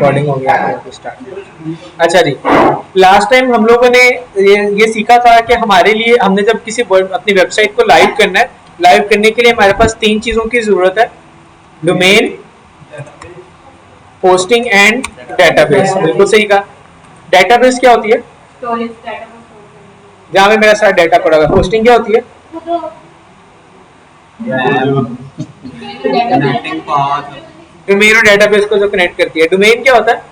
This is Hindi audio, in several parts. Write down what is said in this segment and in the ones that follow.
रिकॉर्डिंग हो गया स्टार्ट। अच्छा जी, लास्ट टाइम हम लोगों ने ये सीखा था कि हमारे लिए हमने जब किसी अपनी वेबसाइट को लाइव करना है, लाइव करने के लिए हमारे पास 3 चीजों की जरूरत है, डोमेन, होस्टिंग एंड डेटाबेस। बिल्कुल सही कहा। डेटाबेस क्या होती है? जहाँ पे मेरा सारा डाटा पड़ा हुआ है। होस्टिंग क्या होती है? डोमेन और डेटाबेस को जो कनेक्ट करती है। डोमेन क्या होता है?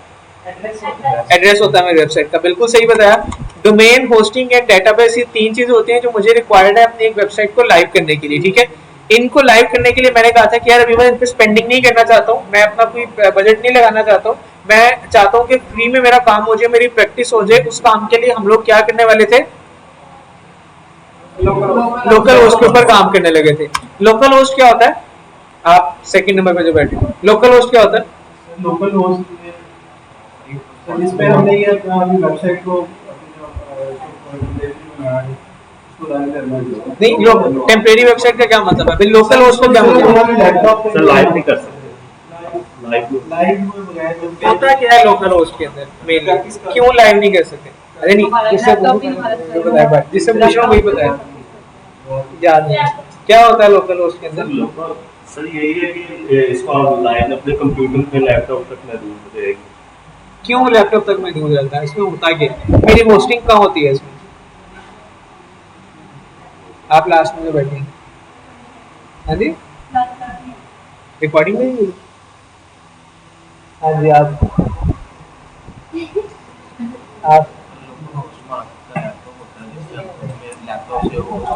एड्रेस होता है मेरी वेबसाइट का। बिल्कुल सही बताया। डोमेन, होस्टिंग एंड डेटाबेस, ये 3 चीजें होती हैं जो मुझे रिक्वायर्ड है अपनी एक वेबसाइट को लाइव करने के लिए। ठीक है, इनको लाइव करने के लिए मैंने कहा था कि यार अभी मैं इन पे स्पेंडिंग नहीं करना चाहता हूँ, मैं अपना कोई बजट नहीं लगाना चाहता हूँ, मैं चाहता हूँ कि फ्री में मेरा काम हो जाए, मेरी प्रैक्टिस हो जाए। उस काम के लिए हम लोग क्या करने वाले थे? लोकल होस्ट के ऊपर काम करने लगे थे। लोकल होस्ट क्या होता है? आप सेकंड नंबर पे जो बैठे, लोकल होस्ट क्या होता है? लोकल होस्ट इस पे हमने ये अपनी वेबसाइट को नहीं, टेम्परेरी वेबसाइट का क्या मतलब है? लोकल होस्ट का क्या मतलब है? सर लाइव नहीं कर सकते। लाइव होता क्या है लोकल होस्ट के अंदर मेनली? क्यों लाइव नहीं कर सकते? अरे नहीं, जिससे पूछ रहा हूँ वही बताया, याद नहीं क्या होता है लोकल होस्ट के अंदर? सर यही है कि इसको आप लाइव अपने कंप्यूटर पे लैपटॉप तक महदूद हो जाएगी। क्यों लैपटॉप तक महदूद रहता है? इसमें होता क्या? मेरी होस्टिंग कहाँ होती है इसमें? आप लास्ट में जो बैठे हैं, हाँ जी, रिकॉर्डिंग में ही? हाँ जी, आप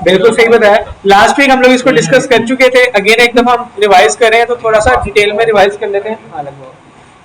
बिल्कुल सही बताया। लास्ट वीक हम लोग इसको डिस्कस कर चुके थे, अगेन एक दफा हम रिवाइज कर रहे हैं, तो थोड़ा सा डिटेल में रिवाइज कर लेते हैं।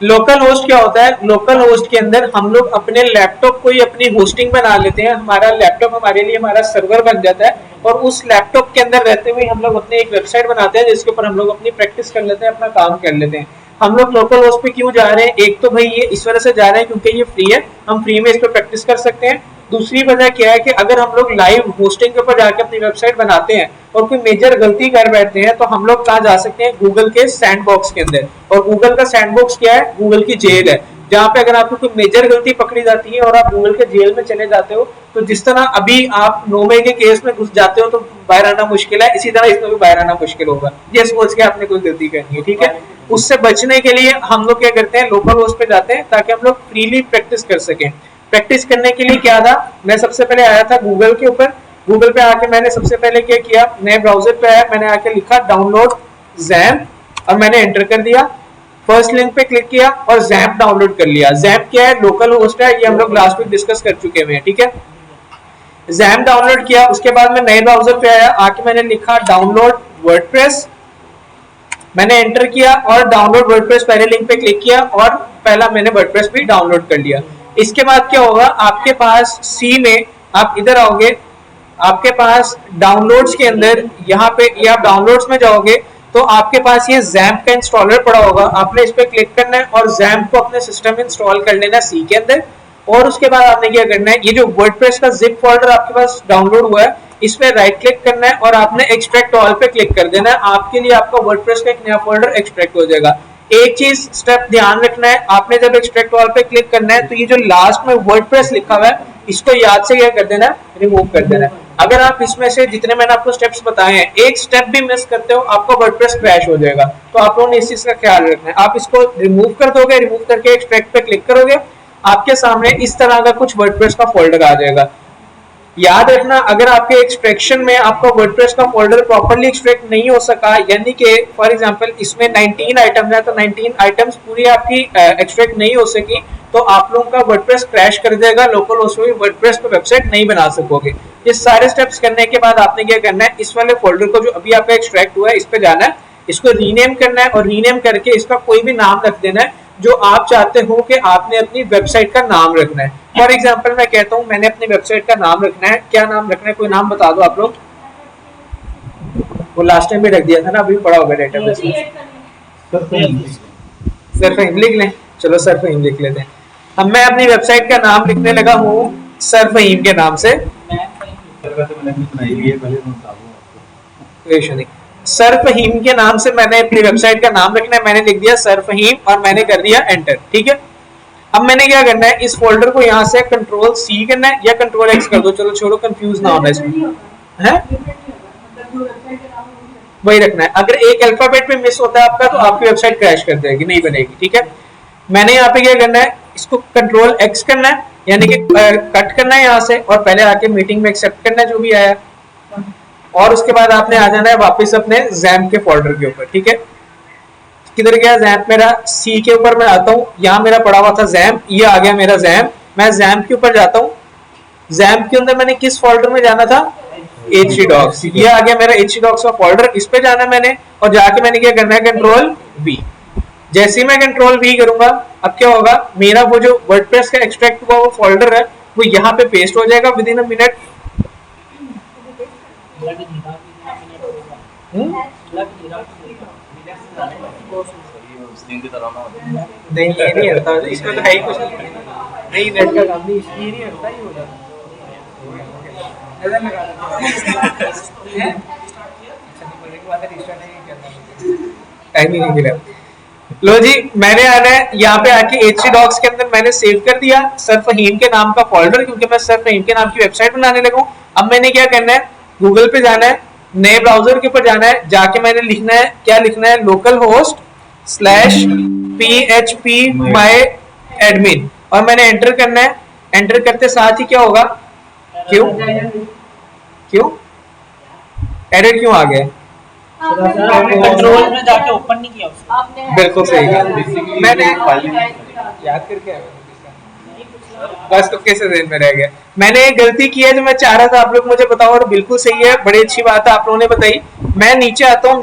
लोकल होस्ट क्या होता है? लोकल होस्ट के अंदर हम लोग अपने लैपटॉप को ही अपनी होस्टिंग बना लेते हैं। हमारा लैपटॉप हमारे लिए हमारा सर्वर बन जाता है, और उस लैपटॉप के अंदर रहते हुए हम लोग अपनी एक वेबसाइट बनाते हैं जिसके ऊपर हम लोग अपनी प्रैक्टिस कर लेते हैं, अपना काम कर लेते हैं। हम लोग लोकल होस्ट पे क्यों जा रहे हैं? एक तो भाई ये इस वजह से जा रहे हैं क्योंकि ये फ्री है, हम फ्री में इस पर प्रैक्टिस कर सकते हैं। दूसरी वजह क्या है कि अगर हम लोग लाइव होस्टिंग के ऊपर जाके अपनी वेबसाइट बनाते हैं और कोई मेजर गलती कर बैठते हैं, तो हम लोग कहाँ जा सकते हैं? गूगल के सैंडबॉक्स के अंदर। और गूगल का सैंडबॉक्स क्या है? गूगल की जेल है, जहाँ पे अगर आपको कोई मेजर गलती पकड़ी जाती है और आप गूगल के जेल में चले जाते हो, तो जिस तरह अभी आप 9 के केस में घुस जाते हो तो बाहर आना मुश्किल है, इसी तरह इसमें भी बाहर आना मुश्किल होगा, ये सोच के आपने कोई गलती करनी है। ठीक है, उससे बचने के लिए हम लोग क्या करते हैं? लोकल होस्ट पे जाते हैं ताकि हम लोग फ्रीली प्रैक्टिस कर सकें। प्रैक्टिस करने के लिए क्या था? मैं सबसे पहले आया था गूगल के ऊपर। गूगल पे आके मैंने सबसे पहले क्या किया? नए ब्राउजर पे आया, मैंने आके लिखा डाउनलोड ज़ैम्प और मैंने एंटर कर दिया। फर्स्ट लिंक पे क्लिक किया और ज़ैम्प डाउनलोड कर लिया। ज़ैम्प क्या है? लोकल होस्ट है, ये हम लोग लास्ट वीक डिस्कस कर चुके हैं। ठीक है, ज़ैम्प डाउनलोड किया। उसके बाद मैं नए ब्राउजर पे आया, आके मैंने लिखा डाउनलोड वर्डप्रेस, मैंने एंटर किया और डाउनलोड वर्डप्रेस पहले लिंक पे क्लिक किया और पहला मैंने वर्डप्रेस भी डाउनलोड कर लिया। इसके बाद क्या होगा? आपके पास सी में आप इधर आओगे, आपके पास डाउनलोड्स के अंदर यहाँ पे ये आप डाउनलोड्स में जाओगे तो आपके पास ये ज़ैम्प का इंस्टॉलर पड़ा होगा, आपने इस पे क्लिक करना है और ज़ैम्प को अपने सिस्टम में इंस्टॉल कर लेना सी के अंदर। और उसके बाद आपने क्या करना है? ये जो वर्डप्रेस का जिप फोल्डर आपके पास डाउनलोड हुआ है, इस पे राइट क्लिक करना है और आपने एक्सट्रैक्ट ऑल पे क्लिक कर देना है। आपके लिए आपका वर्डप्रेस का एक नया फोल्डर एक्सट्रैक्ट हो जाएगा। एक चीज स्टेप ध्यान रखना है, आपने जब एक्सट्रैक्ट ऑल पे क्लिक करना है तो ये जो लास्ट में वर्डप्रेस लिखा हुआ है इसको याद से क्या कर देना है? रिमूव कर देना है। अगर आप इसमें से जितने मैंने आपको स्टेप्स बताए हैं एक स्टेप भी मिस करते हो आपका वर्डप्रेस क्रैश हो जाएगा, तो आप लोगों ने इस चीज का ख्याल रखना है। आप इसको रिमूव कर दोगे, रिमूव करके एक्सट्रैक्ट पे क्लिक करोगे, आपके सामने इस तरह का कुछ वर्डप्रेस का फोल्डर आ जाएगा। याद रखना, अगर आपके एक्सट्रैक्शन में आपका वर्डप्रेस का फोल्डर प्रॉपर्ली एक्सट्रैक्ट नहीं हो सका, यानी कि फॉर एग्जांपल इसमें 19 आइटम्स है तो 19 आइटम्स पूरी आपकी एक्सट्रैक्ट नहीं हो सकी, तो आप लोगों का वर्डप्रेस क्रैश कर देगा, लोकल होस्ट में वर्डप्रेस पे वेबसाइट नहीं बना सकोगे। ये सारे स्टेप्स करने के बाद आपने क्या करना है? इस वाले फोल्डर को जो अभी आपका एक्सट्रैक्ट हुआ है इस पे जाना है, इसको रीनेम करना है और रीनेम करके इसका कोई भी नाम रख देना है जो आप चाहते हो कि आपने अपनी वेबसाइट का नाम रखना है। फॉर एग्जांपल मैं कहता हूं मैंने अपनी वेबसाइट का नाम रखना है, क्या नाम रखना है? कोई नाम बता दो आप लोग। वो लास्ट टाइम भी रख दिया था ना, अभी पड़ा होगा डेटाबेस में। सरफहीम लिख लें, चलो सरफहीम लिख लेते हैं। अब मैं अपनी वेबसाइट का नाम लिखने लगा हूँ सरफहीम के नाम से। सरफहीम के नाम से मैंने अपनी वेबसाइट का नाम रखना है, मैंने लिख दिया सरफहीम और मैंने कर दिया एंटर। ठीक है, अब मैंने क्या करना है, इस फोल्डर को यहाँ से कंट्रोल सी करना है या कंट्रोल एक्स कर दो, चलो छोड़ो कंफ्यूज ना होना इसमें, है वही रखना है। अगर एक अल्फाबेट में मिस होता है आपका तो आपकी वेबसाइट क्रैश कर देगी, नहीं बनेगी, ठीक है। मैंने यहाँ पे क्या करना है, इसको कंट्रोल एक्स करना है, यानी कि कट करना है यहाँ से, और पहले आके मीटिंग में एक्सेप्ट करना है जो भी आया, और उसके बाद आपने आ जाना है वापस अपने जैम्प के फोल्डर के ऊपर, ठीक है। किधर गया जैम्प मेरा, सी के ऊपर मैं आता हूँ, यहाँ मेरा पड़ा हुआ था जैम्प, ये आ गया मेरा जैम्प, मैं जैम्प के ऊपर जाता हूँ। जैम्प के अंदर मैंने किस फोल्डर में जाना था, htdocs, ये आ गया मेरा htdocs का फोल्डर, इस पे जाना मैंने, और जाके मैंने क्या करना है कंट्रोल v। जैसे ही मैं कंट्रोल v करूंगा, अब क्या होगा, मेरा वो जो वर्डप्रेस का एक्सट्रैक्ट हुआ वो फोल्डर है वो यहाँ पे पेस्ट हो जाएगा विद इन अ मिनट। नहीं ये नहीं होता, इसमें तो है ही कुछ नहीं, नेट का काम नहीं, ये नहीं होता, ये हो जाता टाइम ही नहीं मिला। लो जी, मैंने आना है यहाँ पे आके htdocs के अंदर मैंने सेव कर दिया सर फहीम के नाम का फोल्डर, क्योंकि मैं सर फहीम के नाम की वेबसाइट बनाने लगा हूँ। अब मैंने क्या करना है, गूगल पे जाना है, नए ब्राउजर के ऊपर जाना है, जाके मैंने लिखना है, क्या लिखना है, local host slash php my admin, और मैंने एंटर करना है। एंटर करते साथ ही क्या होगा, क्यों क्यों एरर क्यों आ गया, कंट्रोल में जाके ओपन नहीं किया उसको। बिल्कुल सही कहा, मैंने याद करके आया बस, तो कैसे ध्यान में रह गया। मैंने एक गलती की है जो मैं चाह रहा था आप लोग मुझे बताओ, और बिल्कुल सही है, बड़ी अच्छी बात है आप लोगों ने बताई। मैं नीचे आता हूँ,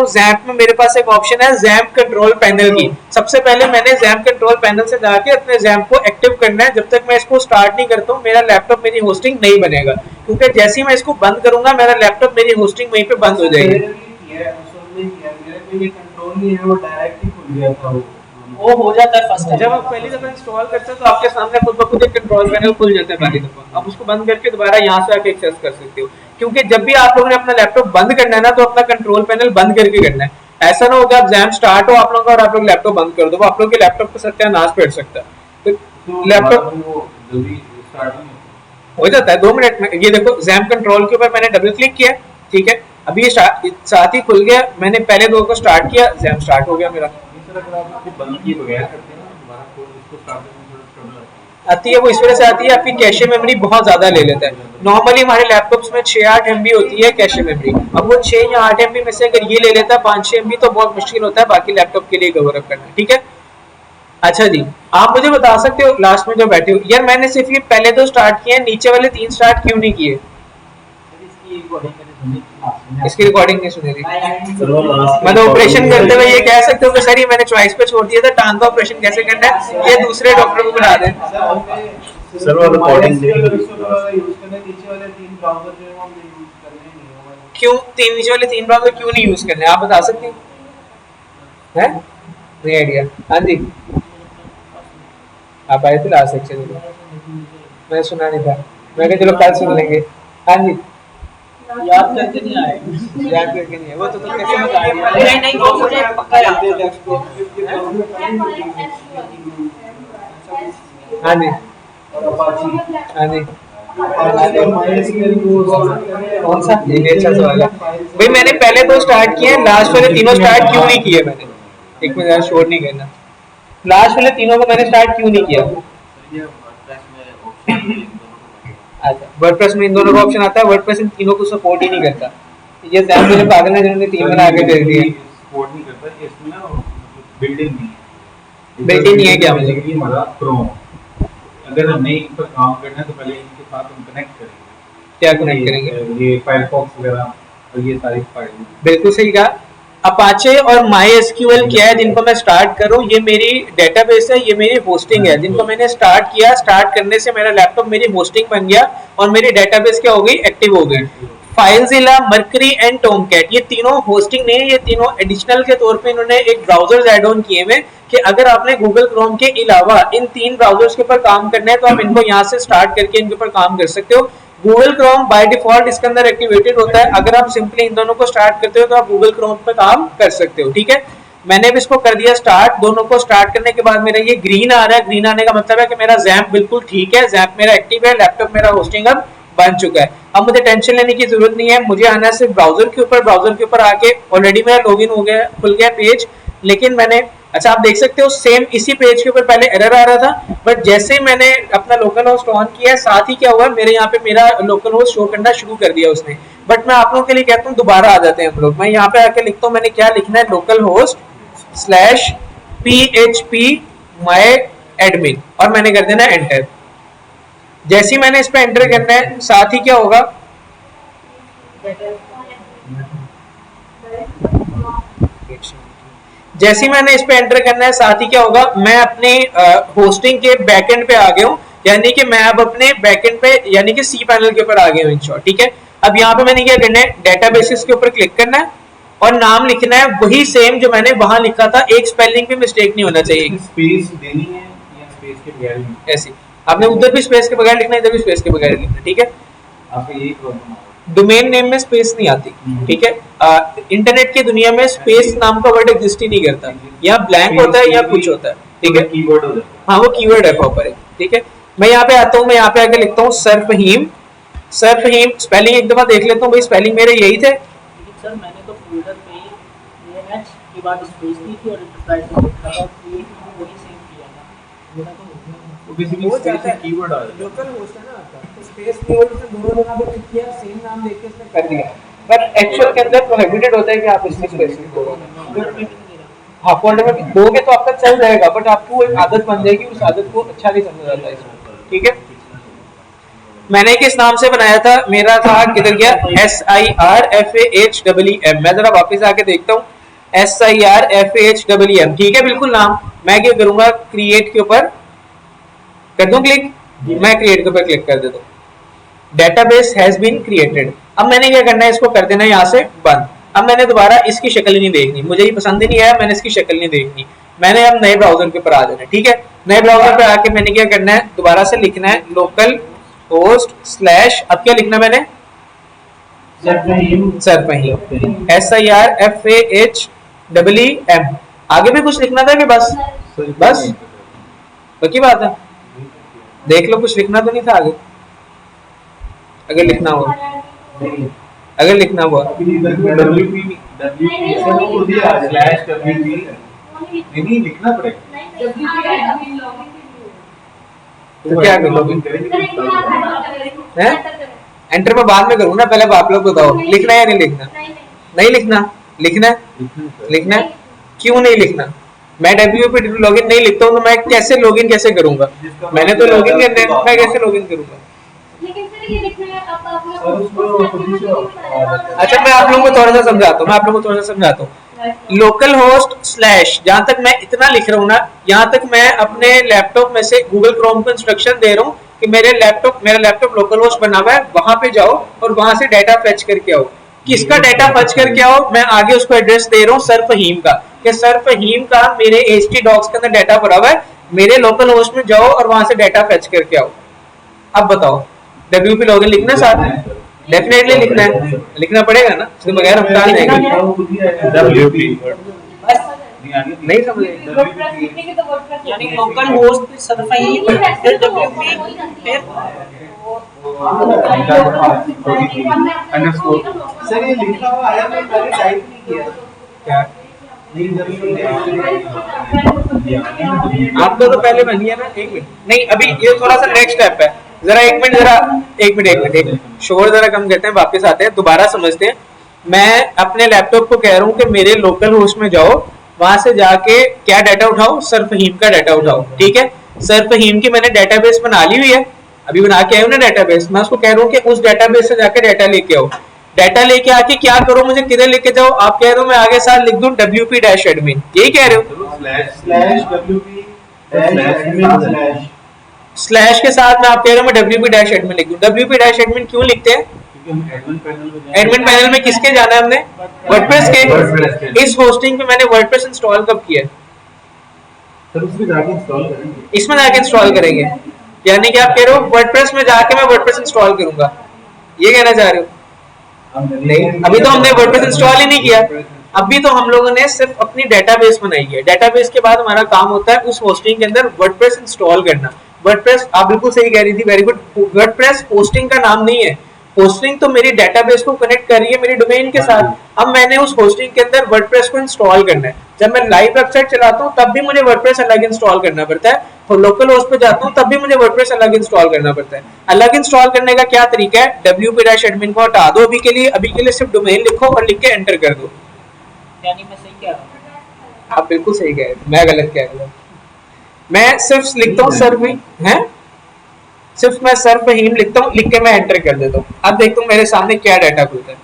जैम्प में मेरे पास एक ऑप्शन है जैम्प कंट्रोल पैनल की। सबसे पहले मैंने जैम्प कंट्रोल पैनल से जाके अपने जैम्प को एक्टिव करना है। जब तक मैं इसको स्टार्ट नहीं करता हूँ मेरा लैपटॉप मेरी होस्टिंग नहीं बनेगा, क्योंकि जैसे ही मैं इसको बंद करूंगा मेरा लैपटॉप मेरी होस्टिंग वहीं पे बंद हो जाएगी। वो हो जाता है फर्स्ट टाइम। जब आप पहली दफा इंस्टॉल करते हो तो आपके सामने खुद ब खुद एक कंट्रोल पैनल खुल जाता है पहली दफा, आप उसको बंद करके दोबारा यहाँ से आके एक्सेस कर सकते हो। क्योंकि जब भी आप लोगों ने अपना लैपटॉप बंद करना है ना, तो अपना कंट्रोल पैनल बंद करके करना है। ऐसा ना हो कि आप जैम स्टार्ट हो आप लोगों का और आप लोग लैपटॉप बंद कर दो, वो आप लोग के लैपटॉप का सत्यानाश कर सकता है। तो लैपटॉप हो जाता है 2 मिनट में। ये देखो जैम कंट्रोल के ऊपर मैंने डबल क्लिक किया, ठीक है, अभी ये साथ ही खुल गया। मैंने पहले 2 को स्टार्ट किया, जैम स्टार्ट हो गया मेरा। आती है वो इस वजह से आती है, आपकी कैशे मेमोरी बहुत ज्यादा ले लेता है। नॉर्मली हमारे लैपटॉप्स में 6-8 MB होती है कैशे मेमोरी, अब वो 6 या 8 MB में से अगर ये ले लेता है 5-6 MB तो बहुत मुश्किल होता है बाकी लैपटॉप के लिए कवर अप करना, ठीक है। अच्छा जी, आप मुझे बता सकते हो लास्ट में जो बैठे हो, यार मैंने सिर्फ ये पहले 2 स्टार्ट किए, नीचे वाले 3 स्टार्ट क्यों नहीं किए? इसकी रिकॉर्डिंग नहीं सुनी थी। मतलब ऑपरेशन करते हुए ये कह सकते हो कि सर ये मैंने चॉइस पे छोड़ दिया था, टांग का ऑपरेशन कैसे करना है ये दूसरे डॉक्टर को बता दें। सर वो रिकॉर्डिंग क्यों नीचे वाले 3 ब्राउज़र क्यों नहीं यूज करने, आप बता सकते हैं? नहीं आइडिया। हाँ जी, आप आए थे लास्ट सेक्शन में, मैंने सुना नहीं था, मैं कहा चलो कल सुन लेंगे। हाँ जी, याद करके नहीं आए। याद करके नहीं है वो तो कैसे नहीं नहीं वो मुझे पक्का याद है। हाँ जी हाँ जी, कौन सा? ये अच्छा सवाल है भाई। मैंने पहले 2 स्टार्ट किए, लास्ट वाले तीनों स्टार्ट क्यों नहीं किए मैंने? एक मिनट यार, शोर नहीं करना। लास्ट वाले तीनों को मैंने स्टार्ट क्यों नहीं किया? अच्छा, वर्डप्रेस में इन दोनों का ऑप्शन आता है, वर्डप्रेस इन तीनों को सपोर्ट ही नहीं करता। ये ध्यान मुझे पागल है जिन्होंने 3 बना के दे दिए। सपोर्ट नहीं करता, इसमें ना बिल्डिंग नहीं है। बिल्डिंग नहीं है क्या? मुझे ये हमारा क्रोम, अगर हमें इन पर काम करना है तो पहले इनके साथ हम कनेक्ट करेंगे। क्या कनेक्ट करेंगे? ये फायरफॉक्स वगैरह और ये सारी फाइल। बिल्कुल सही कहा। अपाचे और MySQL क्या है जिनको मैं स्टार्ट करूं, ये मेरी डेटाबेस है, ये मेरी होस्टिंग है, जिनको मैंने स्टार्ट किया, स्टार्ट करने से मेरा लैपटॉप मेरी होस्टिंग बन गया और मेरी डेटाबेस क्या हो गई, एक्टिव हो गई। फाइलजिला, मर्करी एंड टॉमकैट, ये तीनों होस्टिंग नहीं है, ये तीनों एडिशनल के तौर पे इन्होंने एक ब्राउजर्स ऐड ऑन किए हुए कि अगर आपने गूगल क्रोम के अलावा इन 3 ब्राउजर्स के ऊपर काम करना है तो आप इनको यहाँ से स्टार्ट करके इनके ऊपर काम कर सकते हो। गूगल क्रोम बाय डिफॉल्ट इसके अंदर एक्टिवेटेड होता है, अगर आप सिंपली इन दोनों को स्टार्ट करते हो तो आप गूगल क्रोम पे काम कर सकते हो, ठीक है। मैंने भी इसको कर दिया स्टार्ट। दोनों को स्टार्ट करने के बाद मेरा ये ग्रीन आ रहा है। ग्रीन आने का मतलब है कि मेरा जैम्प बिल्कुल ठीक है, जैम्प मेरा एक्टिव है, लैपटॉप मेरा होस्टिंग अब बन चुका है। अब मुझे टेंशन लेने की जरूरत नहीं है, मुझे आना है सिर्फ ब्राउजर के ऊपर। ब्राउजर के ऊपर आके ऑलरेडी मेरा लॉगिन हो गया, खुल गया पेज, लेकिन मैंने अच्छा आप देख सकते हो सेम इसी पेज के ऊपर पहले एरर आ रहा था, बट जैसे ही मैंने अपना लोकल होस्ट ऑन किया साथ ही क्या हुआ मेरे यहाँ पे मेरा लोकल होस्ट शो करना शुरू कर दिया उसने। बट मैं आप लोगों के लिए कहता हूँ दोबारा आ जाते हैं हम लोग। मैं यहाँ पे आके लिखता हूँ, मैंने क्या लिखना है, local host slash php my admin और मैंने कर देना एंटर। जैसे ही मैंने इस पे एंटर करना है साथ ही क्या होगा, जैसे ही मैंने इस पे एंटर करना है साथ ही क्या होगा, मैं अपने होस्टिंग के बैकएंड पे आ गया हूँ, यानी कि मैं अब अपने बैकएंड पे यानी कि सी पैनल के ऊपर आ गया हूँ इन शॉर्ट। ठीक है, अब यहाँ पे मैंने क्या करना है, डेटाबेसेस के ऊपर क्लिक करना है और नाम लिखना है वही सेम जो मैंने वहां लिखा था, एक स्पेलिंग पे मिस्टेक नहीं होना चाहिए। स्पेस देनी है या स्पेस के बगैर नहीं? ऐसे आपने उधर भी स्पेस के बगैर लिखना है, इधर भी स्पेस के बगैर लिखना है। ठीक है, आपका यही प्रॉब्लम है, डोमेन नेम में स्पेस नहीं आती। ठीक है, इंटरनेट की दुनिया में स्पेस नाम का वर्ड एग्जिस्ट ही नहीं करता, या ब्लैंक होता है या कुछ होता है। ठीक है, कीवर्ड हो जाता है। हाँ वो कीवर्ड है प्रॉपर है। ठीक है, मैं यहाँ पे आता हूँ, मैं यहाँ पे आके लिखता हूँ सरफहीम। सरफहीम स्पेलिंग एक दफा देख लेता हूँ, भाई स्पेलिंग मेरे यही थे। लेकिन सर मैंने तो फोल्डर पे ये एच के बाद स्पेस दी थी और एंटरप्राइज में लिखा था, ये वही सेम किया था मेरा तो वो बेसिकली स्पेस एक कीवर्ड आ जाता है। लोकल होस्ट है ना आपका, तो स्पेस कीवर्ड से दोनों जगह पे क्लिक किया, सेम नाम देख के इसने कर दिया, बट एक्चुअल के अंदर प्रोहिबिटेड होता है कि आप इसमें स्पेस लिख दोगे। हाँ फोल्डर में दोगे तो आपका चल जाएगा, बट आपको एक आदत बन जाएगी, उस आदत को अच्छा नहीं समझा जाता है इसमें। ठीक है, मैंने किस नाम से बनाया था, मेरा था किधर गया, SIRFAHEEM। मैं जरा वापस आके देखता हूँ, SIRFAHEEM। ठीक है, बिल्कुल नाम। मैं क्या करूंगा, क्रिएट के ऊपर कर दूं क्लिक, मैं क्रिएट के ऊपर क्लिक कर देता हूँ, डेटाबेस हैज बीन क्रिएटेड। अब मैंने क्या करना है, इसको कर देना है यहाँ से बंद। अब मैंने दोबारा इसकी शक्ल ही नहीं देखनी, मुझे ये पसंद ही नहीं आया, मैंने इसकी शक्ल नहीं देखनी, मैंने अब नए ब्राउजर के ऊपर आ जाना है। ठीक है, नए ब्राउजर पे आके मैंने क्या करना है, दोबारा से लिखना है लोकल होस्ट स्लैश, अब क्या लिखना मैंने, सरफहीम SIRFAHEEM। आगे भी कुछ लिखना था कि बस बस पक्की बात है, देख लो कुछ लिखना तो नहीं था आगे, अगर लिखना हुआ, अगर लिखना हुआ नहीं लिखना पड़ेगा, तो क्या कर लोगे, एंटर में बाद में करूँ ना, पहले आप लोग बताओ लिखना है या नहीं लिखना, नहीं लिखना, लिखना है, लिखना है, क्यों नहीं लिखना, मैं WP लॉगिन नहीं लिखता हूँ तो मैं कैसे लॉगिन कैसे करूंगा, मैंने तो लॉगिन करना है, मैं कैसे लॉगिन करूंगा। अच्छा मैं आप लोगों को थोड़ा सा समझाता हूँ, लोकल होस्ट स्लैश, जहां तक मैं इतना लिख रहा हूँ ना, यहाँ तक मैं अपने लैपटॉप में से गूगल क्रोम को इंस्ट्रक्शन दे रहा हूँ कि मेरा लैपटॉप लोकल होस्ट बना हुआ है, वहां पे जाओ और वहां से डाटा फेच करके आओ। किसका डाटा फेच करके आओ, मैं आगे उसको एड्रेस दे रहा हूँ सरफहीम का, कि सरफहीम का मेरे htdocs के अंदर डाटा पड़ा हुआ है, मेरे लोकल होस्ट में जाओ और वहां से डाटा फेच करके आओ। अब बताओ WP लॉगिन लिखना साथ में, डेफिनेटली लिखना है, लिखना पड़ेगा ना, उसके बगैर हम कहाँ जाएंगे। नहीं समझे, यानी लोकल होस्ट सरफहीम फिर WP फिर सर ये लिखा हुआ आया, मैं पहले टाइप नहीं किया क्या, आपका तो पहले बन गया ना, एक मिनट नहीं, अभी ये थोड़ा सा नेक्स्ट स्टेप है, जरा एक मिनट शोर जरा कम करते हैं, वापस आते हैं, दोबारा समझते हैं। मैं अपने लैपटॉप को कह रहा हूँ कि मेरे लोकल होस्ट में जाओ, वहां से जाके क्या डाटा उठाओ, सरफहीम का डाटा उठाओ। ठीक है, सरफहीम की मैंने डेटाबेस बना ली हुई है, अभी बना के आया हूँ ना डेटाबेस, मैं उसको कह रहा हूँ कि उस डेटाबेस से जाकर डाटा लेके आओ, डाटा लेके आके क्या करो, मुझे किधर लेके जाओ, आप कह रहे हो मैं आगे साथ लिख दूं WP-admin, यही कह रहे हो, स्लैश के साथ में आप कह रहे हो मैं WP-admin लिख दूं। WP-admin क्यों लिखते हैं, एडमिन पैनल में किसके जाना है हमने, वर्डप्रेस के। इस होस्टिंग पे मैंने वर्डप्रेस इंस्टॉल कब किया, इसमें जाके इंस्टॉल करेंगे, यानी कि आप कह रहे हो वर्डप्रेस में जाके मैं वर्डप्रेस इंस्टॉल करूंगा, ये कहना चाह रहे हो। नहीं, अभी तो हमने वर्डप्रेस इंस्टॉल ही नहीं किया, अभी तो हम लोगों ने सिर्फ अपनी डेटाबेस बनाई है, डेटाबेस के बाद हमारा काम होता है उस होस्टिंग के अंदर वर्डप्रेस इंस्टॉल करना। वर्डप्रेस, आप बिल्कुल सही कह रही थी, वेरी गुड। वर्डप्रेस होस्टिंग का नाम नहीं है, होस्टिंग तो मेरी डेटाबेस को कनेक्ट कर रही है मेरी डोमेन के साथ। अब मैंने उस होस्टिंग के अंदर वर्डप्रेस को इंस्टॉल करना है। जब मैं लाइव वेबसाइट चलाता हूँ तब भी मुझे वर्डप्रेस अलग इंस्टॉल करना पड़ता है, और लोकल होस्ट पे जाता हूँ तब भी मुझे वर्डप्रेस अलग इंस्टॉल करना पड़ता है। अलग इंस्टॉल करने का क्या तरीका है, wp-admin को हटा दो अभी के लिए सिर्फ डोमेन लिखो और लिख के एंटर कर दो। यानी मैं सही कह रहा हूँ? आप बिल्कुल सही कह रहे हैं, मैं गलत कह रहा हूँ। मैं सिर्फ लिखता हूँ सर भी है, सिर्फ मैं सर फहीम लिखता हूँ, लिख के मैं एंटर कर देता हूँ। अब देखता हूँ मेरे सामने क्या डाटा खुलता है।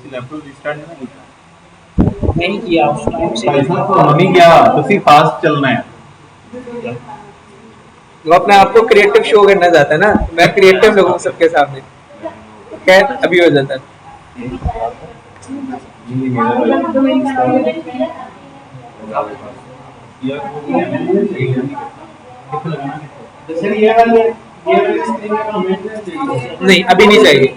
लैपटॉप रिस्टार्ट नहीं किया, नहीं किया उस टाइम से। नहीं किया तो सिर्फ फास्ट चलना है। वो अपने आप को क्रिएटिव शो करना चाहता है ना, मैं क्रिएटिव लोगों सबके सामने, खैर अभी हो जाता है। नहीं अभी नहीं चाहिए,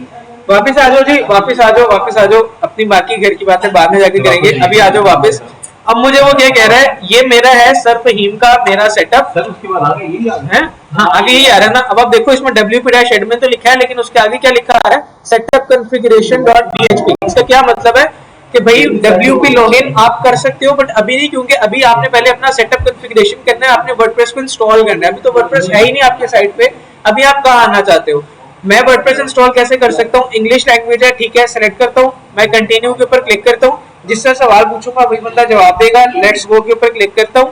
वापस आ जाओ जी, वापस आ जाओ, वापस आ जाओ, अपनी बाकी घर की बातें बाद में जाके करेंगे, अभी आ जाओ वापस। अब मुझे वो क्या कह रहा है, ये मेरा है सर फहीम का मेरा सेटअप सर उसके बाद आगे यही है, हाँ आगे यही आ रहा है ना। अब आप देखो इसमें wp-admin तो लिखा है, लेकिन उसके आगे क्या लिखा है, सेटअप configuration.php। इसका क्या मतलब है कि भाई wp लॉगिन आप कर सकते हो, बट अभी नहीं, क्योंकि अभी आपने पहले अपना सेटअप कॉन्फ़िगरेशन करना है, आपने वर्डप्रेस को इंस्टॉल करना है। अभी तो वर्डप्रेस है ही नहीं आपके साइट पे, अभी आप कहाँ आना चाहते हो। मैं वर्डप्रेस इंस्टॉल कैसे कर सकता हूँ, इंग्लिश लैंग्वेज है, ठीक है, सेलेक्ट करता हूँ, मैं कंटिन्यू के ऊपर क्लिक करता हूँ, जिससे सवाल पूछूंगा वही बंदा जवाब देगा। लेट्स गो के ऊपर क्लिक करता हूँ,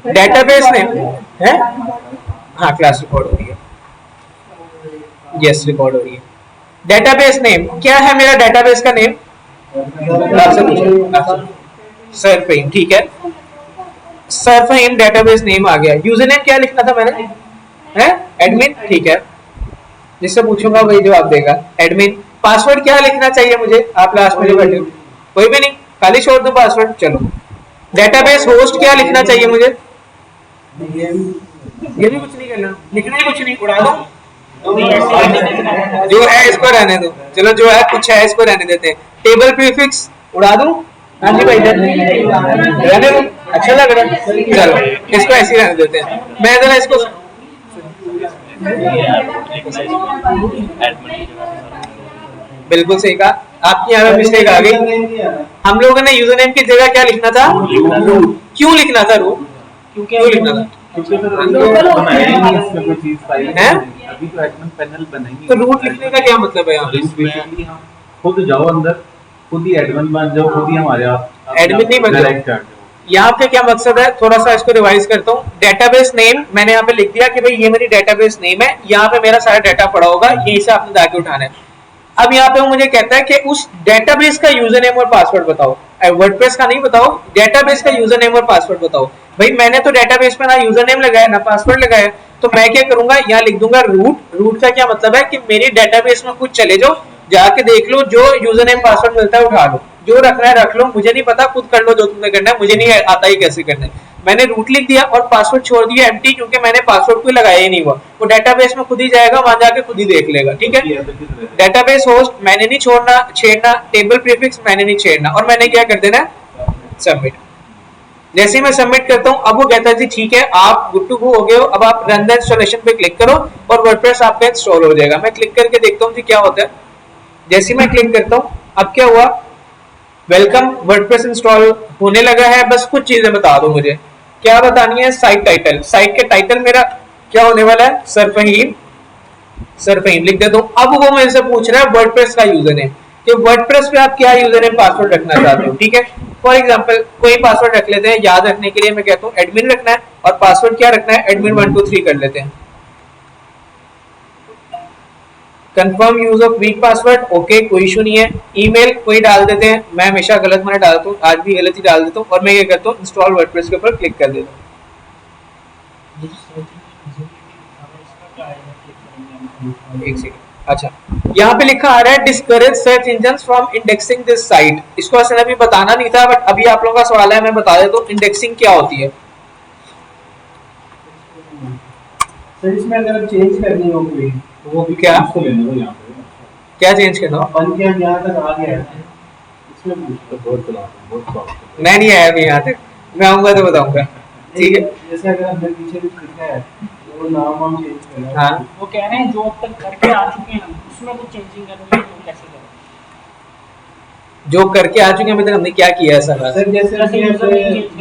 डेटाबेस नेम है, हाँ क्लास रिकॉर्ड हो रही है, यस रिकॉर्ड हो रही है। डेटाबेस नेम क्या है, मेरा डेटाबेस का नेम सर फहीम, ठीक है, सर फहीम डेटाबेस नेम आ गया। यूजर नेम क्या लिखना था मैंने, है एडमिन, ठीक है, जिससे पूछूंगा वही जवाब देगा एडमिन। पासवर्ड क्या लिखना चाहिए मुझे, आप लास्ट में जो बैठे हो कोई भी नहीं, खाली छोड़ दो पासवर्ड। चलो डेटाबेस होस्ट क्या लिखना चाहिए मुझे, ये भी कुछ नहीं करना, लिखना ही कुछ नहीं, उड़ा दो जो है इसको रहने दो, चलो जो है कुछ है इसको रहने देते हैं। टेबल प्रीफिक्स उड़ा दूं, हाँ जी भाई रहने दो, अच्छा लग रहा है, चलो इसको ऐसे ही रहने देते हैं। मैं जरा इसको बिल्कुल सही कहा, आपकी यहाँ पे मिस्टेक आ गई। हम लोगों ने यूजर नेम की जगह क्या लिखना था, क्यों लिखना था, क्यों लिखना था, क्योंकि सर बनाया ही नहीं इसमें कोई चीज फाइल है? अभी तो एडमिन पैनल बनाएंगे। तो रूट लिखने का क्या मतलब है यहाँ पे, बेसिकली हम खुद जाओ अंदर, खुद ही एडमिन बन जाओ, खुद ही हमारे आप एडमिन नहीं बन जाओ। यहाँ पे क्या मकसद है, थोड़ा सा इसको रिवाइज करता हूँ। डेटाबेस नेम मैंने यहाँ पे लिख दिया कि भाई ये मेरी डेटाबेस नेम है, यहाँ पे मेरा सारा डाटा पड़ा होगा, यहीं से आपने जाके उठाना है। अब यहाँ पे वो मुझे कहता है कि उस डेटाबेस का यूजर नेम और पासवर्ड बताओ, वर्डप्रेस का नहीं बताओ, डेटाबेस का यूजर नेम और पासवर्ड बताओ। भाई मैंने तो डेटाबेस में ना यूजर नेम लगाया ना पासवर्ड लगाया, तो मैं क्या करूंगा, यहाँ लिख दूंगा रूट। रूट का क्या मतलब है कि मेरी डेटाबेस में कुछ चले जाओ, जाके देख लो, जो यूजर नेम पासवर्ड मिलता है उठा लो, जो रखना है रख लो, मुझे नहीं पता, खुद कर लो जो तुमने करना है, मुझे नहीं आता ही कैसे करना है। मैंने रूट लिख दिया और पासवर्ड छोड़ दिया एम्प्टी, क्योंकि मैंने पासवर्ड कोई लगाया ही नहीं हुआ, वो डेटाबेस में खुद ही जाएगा, वहां जाके खुद ही देख लेगा, ठीक है। डेटाबेस होस्ट मैंने नहीं छोड़ना छेड़ना, टेबल प्रीफिक्स मैंने नहीं छेड़ना, और मैंने क्या कर देना, सबमिट। जैसे ही मैं सबमिट करता हूँ, अब वो कहता है जी ठीक है आप गुड टू गो हो गए हो, अब आप रन द इंस्टॉलेशन पे क्लिक करो और वर्डप्रेस आपका इंस्टॉल हो जाएगा। मैं क्लिक करके देखता हूँ जी क्या होता है। जैसे ही मैं क्लिक करता हूँ, अब क्या हुआ, वेलकम वर्डप्रेस इंस्टॉल होने लगा है। बस कुछ चीजें बता दो मुझे, क्या बतानी है, साइट टाइटल, साइट के टाइटल मेरा क्या होने वाला है, सर फहीम लिख देता हूँ। अब वो मेरे से पूछ रहा है वर्डप्रेस का यूजर नेम, कि वर्डप्रेस पे आप क्या यूजर नेम पासवर्ड रखना चाहते हो, ठीक है। फॉर एग्जांपल कोई पासवर्ड रख लेते हैं, याद रखने के लिए मैं कहता हूँ एडमिन रखना है, और पासवर्ड क्या रखना है, एडमिन 123 कर लेते हैं। Confirm use of week password, okay कोई इशू नहीं है। ईमेल कोई डाल देते हैं, मैं हमेशा गलत मैंने डालता हूँ, आज भी गलत ही डाल देता हूँ, और मैं क्या करता हूँ इंस्टॉल वर्डप्रेस के ऊपर क्लिक कर देता हूँ। एक सेकंड, अच्छा, यहाँ पे लिखा आ रहा है discourage search engine from indexing this site. इसको असल अभी बताना नहीं था, बट अभी आप लोगों का सवाल है, मैं बता देता हूँ इंडेक्सिंग क्या होती है। सर इसमें अगर चेंज करनी हो कोई तो वो भी क्या? उसको लेने दो यहाँ पे। क्या चेंज करना? अपन क्या यहाँ तक आ गया है इसमें पूछता तो बहुत चलाते हैं, बहुत प्रॉब्लम। मैं नहीं आया अभी यहाँ तक, मैं आऊंगा तो बताऊंगा। ठीक है, जैसे अगर अंदर पीछे कुछ लिखा है वो नाम वाम चेंज करना है। हाँ। वो कह रहे हैं जो अब तक करके आ चुके हैं उसमें कुछ चेंजिंग करनी है तो कैसे करें? जो करके आ चुके हैं अभी तक हमने क्या किया है सर? सर जैसे जैसे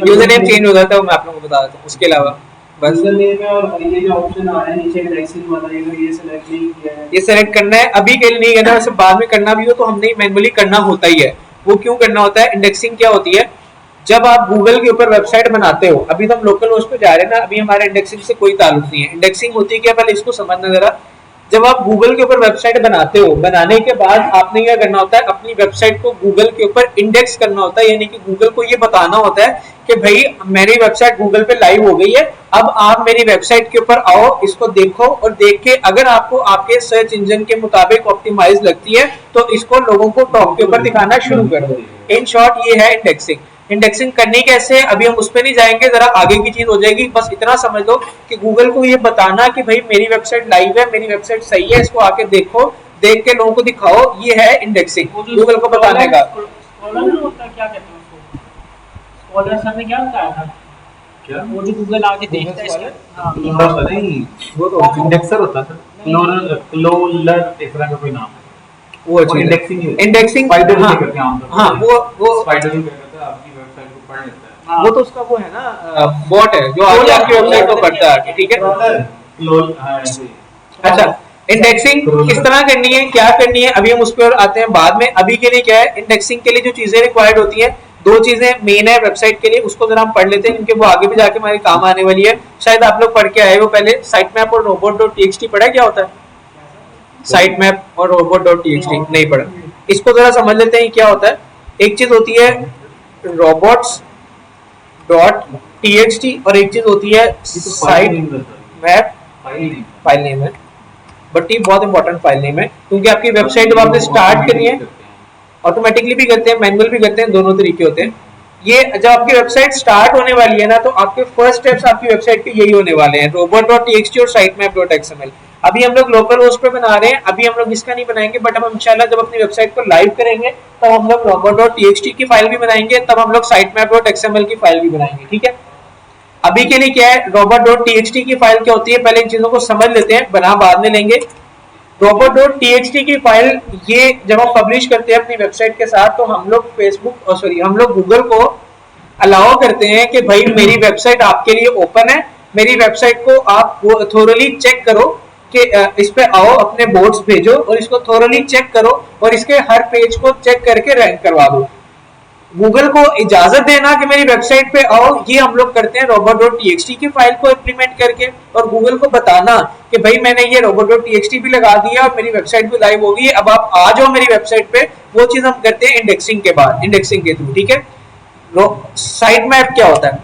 यूजर नेम चेंज हो जाता है, वो मैं आप लोगों को बता देता हूँ, उसके अलावा बस यूजर नेम है और ये जो ऑप्शन आ रहा है नीचे इंडेक्सिंग वाला ये सेलेक्ट नहीं किया है। ये सेलेक्ट करना है, अभी के लिए नहीं करना, वैसे बाद में करना भी हो तो हमने मैनुअली करना होता ही है। वो क्यों करना होता है? इंडेक्सिंग क्या होती है? जब आप गूगल के ऊपर वेबसाइट बनाते हो, अभी तो हम लोकल होस्ट पे जा रहे हैं ना, अभी हमारे इंडेक्सिंग से कोई ताल्लुक नहीं है। इंडेक्सिंग होती है क्या, पहले इसको समझना जरा। जब आप गूगल के ऊपर वेबसाइट बनाते हो, बनाने के बाद आपने क्या करना होता है, अपनी वेबसाइट को गूगल के ऊपर इंडेक्स करना होता है, यानी कि गूगल को ये बताना होता है कि भाई मेरी वेबसाइट गूगल पे लाइव हो गई है, अब आप मेरी वेबसाइट के ऊपर आओ, इसको देखो, और देख के अगर आपको आपके सर्च इंजन के मुताबिक ऑप्टिमाइज लगती है तो इसको लोगों को टॉप के ऊपर दिखाना शुरू कर दो। इन शॉर्ट ये है इंडेक्सिंग। इंडेक्सिंग करनी कैसे, अभी हम उस पर नहीं जाएंगे, जरा आगे की चीज हो जाएगी। बस इतना समझ लो कि गूगल को ये बताना कि भाई मेरी वेबसाइट लाइव है, मेरी वेबसाइट सही है, इसको आके देखो, देख के लोगों को दिखाओ, ये है इंडेक्सिंग, गूगल को बताने का। स्क्रॉलर नहीं होता, क्या कहते हैं उसको? स्क्रॉलर सर ने क्या बताया था? क्या? वो जो गूगल आगे देखता है इसका। हाँ नहीं, वो तो इंडेक्सर होता है। क्लोलर इस तरह का कोई नाम है। वो चीज़ है। इंडेक्सिंग इंडेक्सिंग स्पाइडर हाँ, से करते हैं आमतौर पर। हाँ, वो स्पाइडर ही करता है, आपकी वेबसाइट को पढ़ लेता है। हाँ। वो तो उसका वो है ना, बॉट है जो आगे आपकी वेबसाइट को पढ़ता है, ठीक है। क्लोल हाँ ऐसे ही। अच्छा, इंडेक्सिंग किस तरह करनी है, क्या करनी है, अभी हम उस पर आते हैं बाद में। अभी के लिए क्या है, इंडेक्सिंग के लिए जो चीजें रिक्वायर्ड होती हैं, दो चीजें मेन है वेबसाइट के लिए, उसको जरा हम पढ़ लेते हैं क्योंकि वो आगे भी जाके हमारे काम आने वाली है। शायद आप लोग पढ़ के आए हो पहले, साइट मैप और robot.txt पढ़ा है क्या होता है? साइट मैप और robot.txt नहीं पढ़ा, इसको जरा समझ लेते हैं क्या होता है। एक चीज होती है robots.txt और एक चीज होती है साइट मैप फाइल नेम है, बट ये बहुत इंपॉर्टेंट फाइल नेम है क्योंकि आपकी वेबसाइट जब आपने स्टार्ट करी है, ऑटोमेटिकली भी करते हैं, मैनुअल भी करते हैं, दोनों तरीके होते हैं। ये जब आपकी वेबसाइट स्टार्ट होने वाली है ना, तो आपके फर्स्ट स्टेप्स आपकी वेबसाइट के यही होने वाले हैं, robot.txt और sitemap.xml। अभी हम लोग लोकल होस्ट पे बना रहे हैं, अभी हम लोग इसका नहीं बनाएंगे, बट हम इंशाल्लाह जब अपनी वेबसाइट को लाइव करेंगे तब हम लोग robot.txt की फाइल भी बनाएंगे, तब हम लोग sitemap.xml की फाइल भी बनाएंगे, ठीक है। अभी के लिए क्या है, robot.txt की फाइल क्या होती है, पहले इन चीजों को समझ लेते हैं, बना बाद में लेंगे। robot.txt की फाइल ये जब हम पब्लिश करते हैं अपनी वेबसाइट के साथ, तो हम लोग फेसबुक हम लोग गूगल को अलाउ करते हैं कि भाई मेरी वेबसाइट आपके लिए ओपन है, मेरी वेबसाइट को आप थोरली चेक करो कि इस पे आओ, अपने बोर्ड्स भेजो और इसको थोरली चेक करो और इसके हर पेज को चेक करके रैंक करवा दो। गूगल को इजाजत देना कि मेरी वेबसाइट पे आओ, ये हम लोग करते हैं robot.txt की फाइल को इंप्लीमेंट करके, और गूगल को बताना कि भाई मैंने ये robot.txt भी लगा दिया और मेरी वेबसाइट भी लाइव होगी, अब आप आ जाओ मेरी वेबसाइट पे। वो चीज हम करते हैं इंडेक्सिंग के बाद, इंडेक्सिंग के थ्रू, ठीक है। साइट मैप क्या होता है,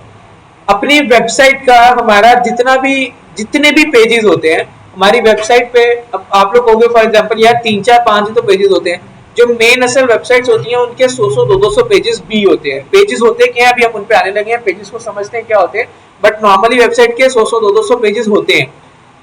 अपनी वेबसाइट का हमारा जितने भी पेजेस होते हैं हमारी वेबसाइट पे, अब आप लोग कहोगे फॉर एग्जांपल यार 3 4 5 तो पेजेस होते हैं, जो मेन असल वेबसाइट्स होती हैं उनके 100 200 पेजेस भी होते हैं। पेजेस होते क्या है, अभी हम उन पे आने लगे हैं, पेजेस को समझते हैं क्या होते हैं, बट नॉर्मली वेबसाइट के 100 200 पेजेस होते हैं।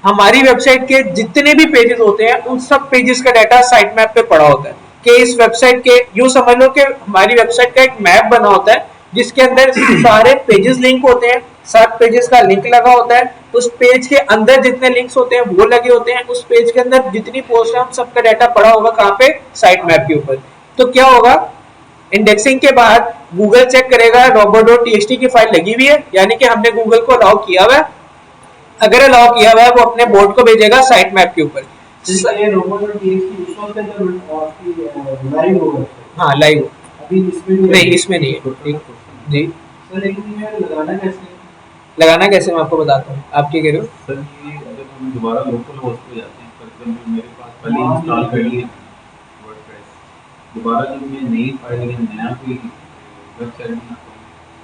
हमारी वेबसाइट के जितने भी पेजेस होते हैं उन सब पेजेस का डाटा साइट मैप पे पड़ा होता है कि इस वेबसाइट के, यूं समझ लो कि हमारी वेबसाइट का एक मैप बना होता है जिसके अंदर सारे पेजेस लिंक होते हैं, 7 पेजेस का लिंक लगा होता है, उस पेज के अंदर जितने लिंक्स होते हैं वो लगे होते हैं, उस पेज के अंदर जितनी पोस्ट है हम सबका डाटा पड़ा होगा कहाँ पे, साइट मैप के ऊपर। तो क्या होगा, इंडेक्सिंग के बाद गूगल चेक करेगा robot.txt की फाइल लगी हुई है, यानी कि हमने गूगल को अलाउ किया हुआ है, अगर अलाउ किया हुआ है वो अपने बोर्ड को भेजेगा साइट मैप के ऊपर। ये robot.txt उस वक्त अंदर आपकी लाइव होगा। हाँ लाइव, अभी इसमें नहीं इसमें नहीं है जी। सर लेकिन ये लगाना कैसे है? लगाना कैसे मैं आपको बताता हूँ, आप क्या कह रहे हो। सर ये जब हम दोबारा लोकल होस्ट पे जाते हैं, फॉर एग्जांपल मेरे पास पहले इंस्टॉल कर लिया वर्डप्रेस, दोबारा जब मैं नई फाइल या नया कोई वेबसाइट बनाता हूँ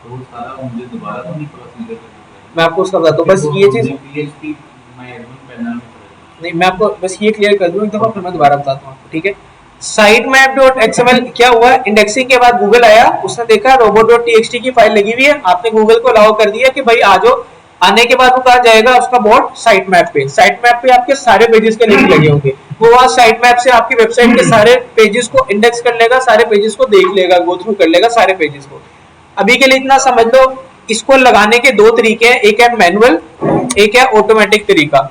तो वो सारा मुझे दोबारा तो नहीं प्रोसीजर करना पड़ेगा। मैं आपको उसका बताता हूँ, बस ये चीज PHP माय एडमिन पैनल में नहीं, मैं आपको बस ये क्लियर कर दूं एक दफा, फिर मैं दोबारा बताता हूँ आपको, ठीक है। sitemap.xml क्या हुआ, इंडेक्सिंग के बाद गूगल आया, उसने देखा robot.txt की फाइल लगी हुई है, आपने गूगल को अलाउ कर दिया कि भाई आ जाओ, आने के बाद वो कहा जाएगा उसका बॉट साइट मैप पे, साइट मैप पे आपके सारे पेजेस के लिंक लगे होंगे, वो वहाँ साइट मैप से आपकी वेबसाइट के सारे पेजेस को इंडेक्स कर लेगा, सारे पेजेस को देख लेगा, गो थ्रू कर लेगा सारे पेजेस को। अभी के लिए इतना समझ लो, इसको लगाने के दो तरीके हैं, एक है मैनुअल, एक है ऑटोमेटिक तरीका।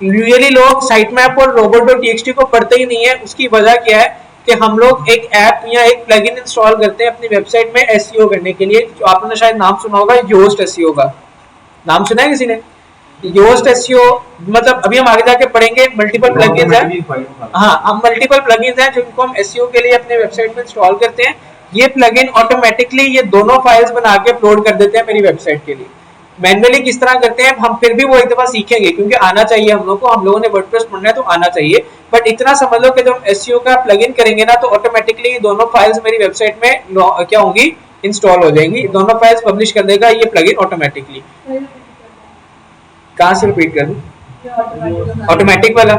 यूजुअली लोग साइट मैप और robot.txt को पढ़ते ही नहीं है, उसकी वजह क्या है कि हम लोग एक ऐप या एक प्लगइन इंस्टॉल करते हैं अपनी वेबसाइट में एसईओ करने के लिए, जो आपने शायद नाम सुना होगा योस्ट एसईओ का, नाम सुना है किसी ने? योस्ट एसईओ मतलब अभी हम आगे जाके पढ़ेंगे, मल्टीपल प्लगइन्स हैं, हाँ हम मल्टीपल प्लगइन्स हैं जिनको हम एसईओ के लिए अपने वेबसाइट में इंस्टॉल करते हैं। ये प्लगइन ऑटोमेटिकली ये दोनों फाइल्स बना के अपलोड कर देते हैं मेरी वेबसाइट के लिए। मैनुअली किस तरह करते हैं हम फिर भी वो एक दफा सीखेंगे, क्योंकि आना चाहिए हम लोग को, हम लोगों ने वर्डप्रेस पढ़ना है तो आना चाहिए, बट इतना समझ लो कि जब हम एसईओ का प्लगइन करेंगे ना तो ऑटोमेटिकली ये दोनों फाइल्स मेरी वेबसाइट में क्या होंगी, इंस्टॉल हो जाएंगी, दोनों फाइल्स पब्लिश कर देगा ये प्लगइन ऑटोमेटिकली। कहाँ से रिपीट कर दूं? ऑटोमेटिक वाला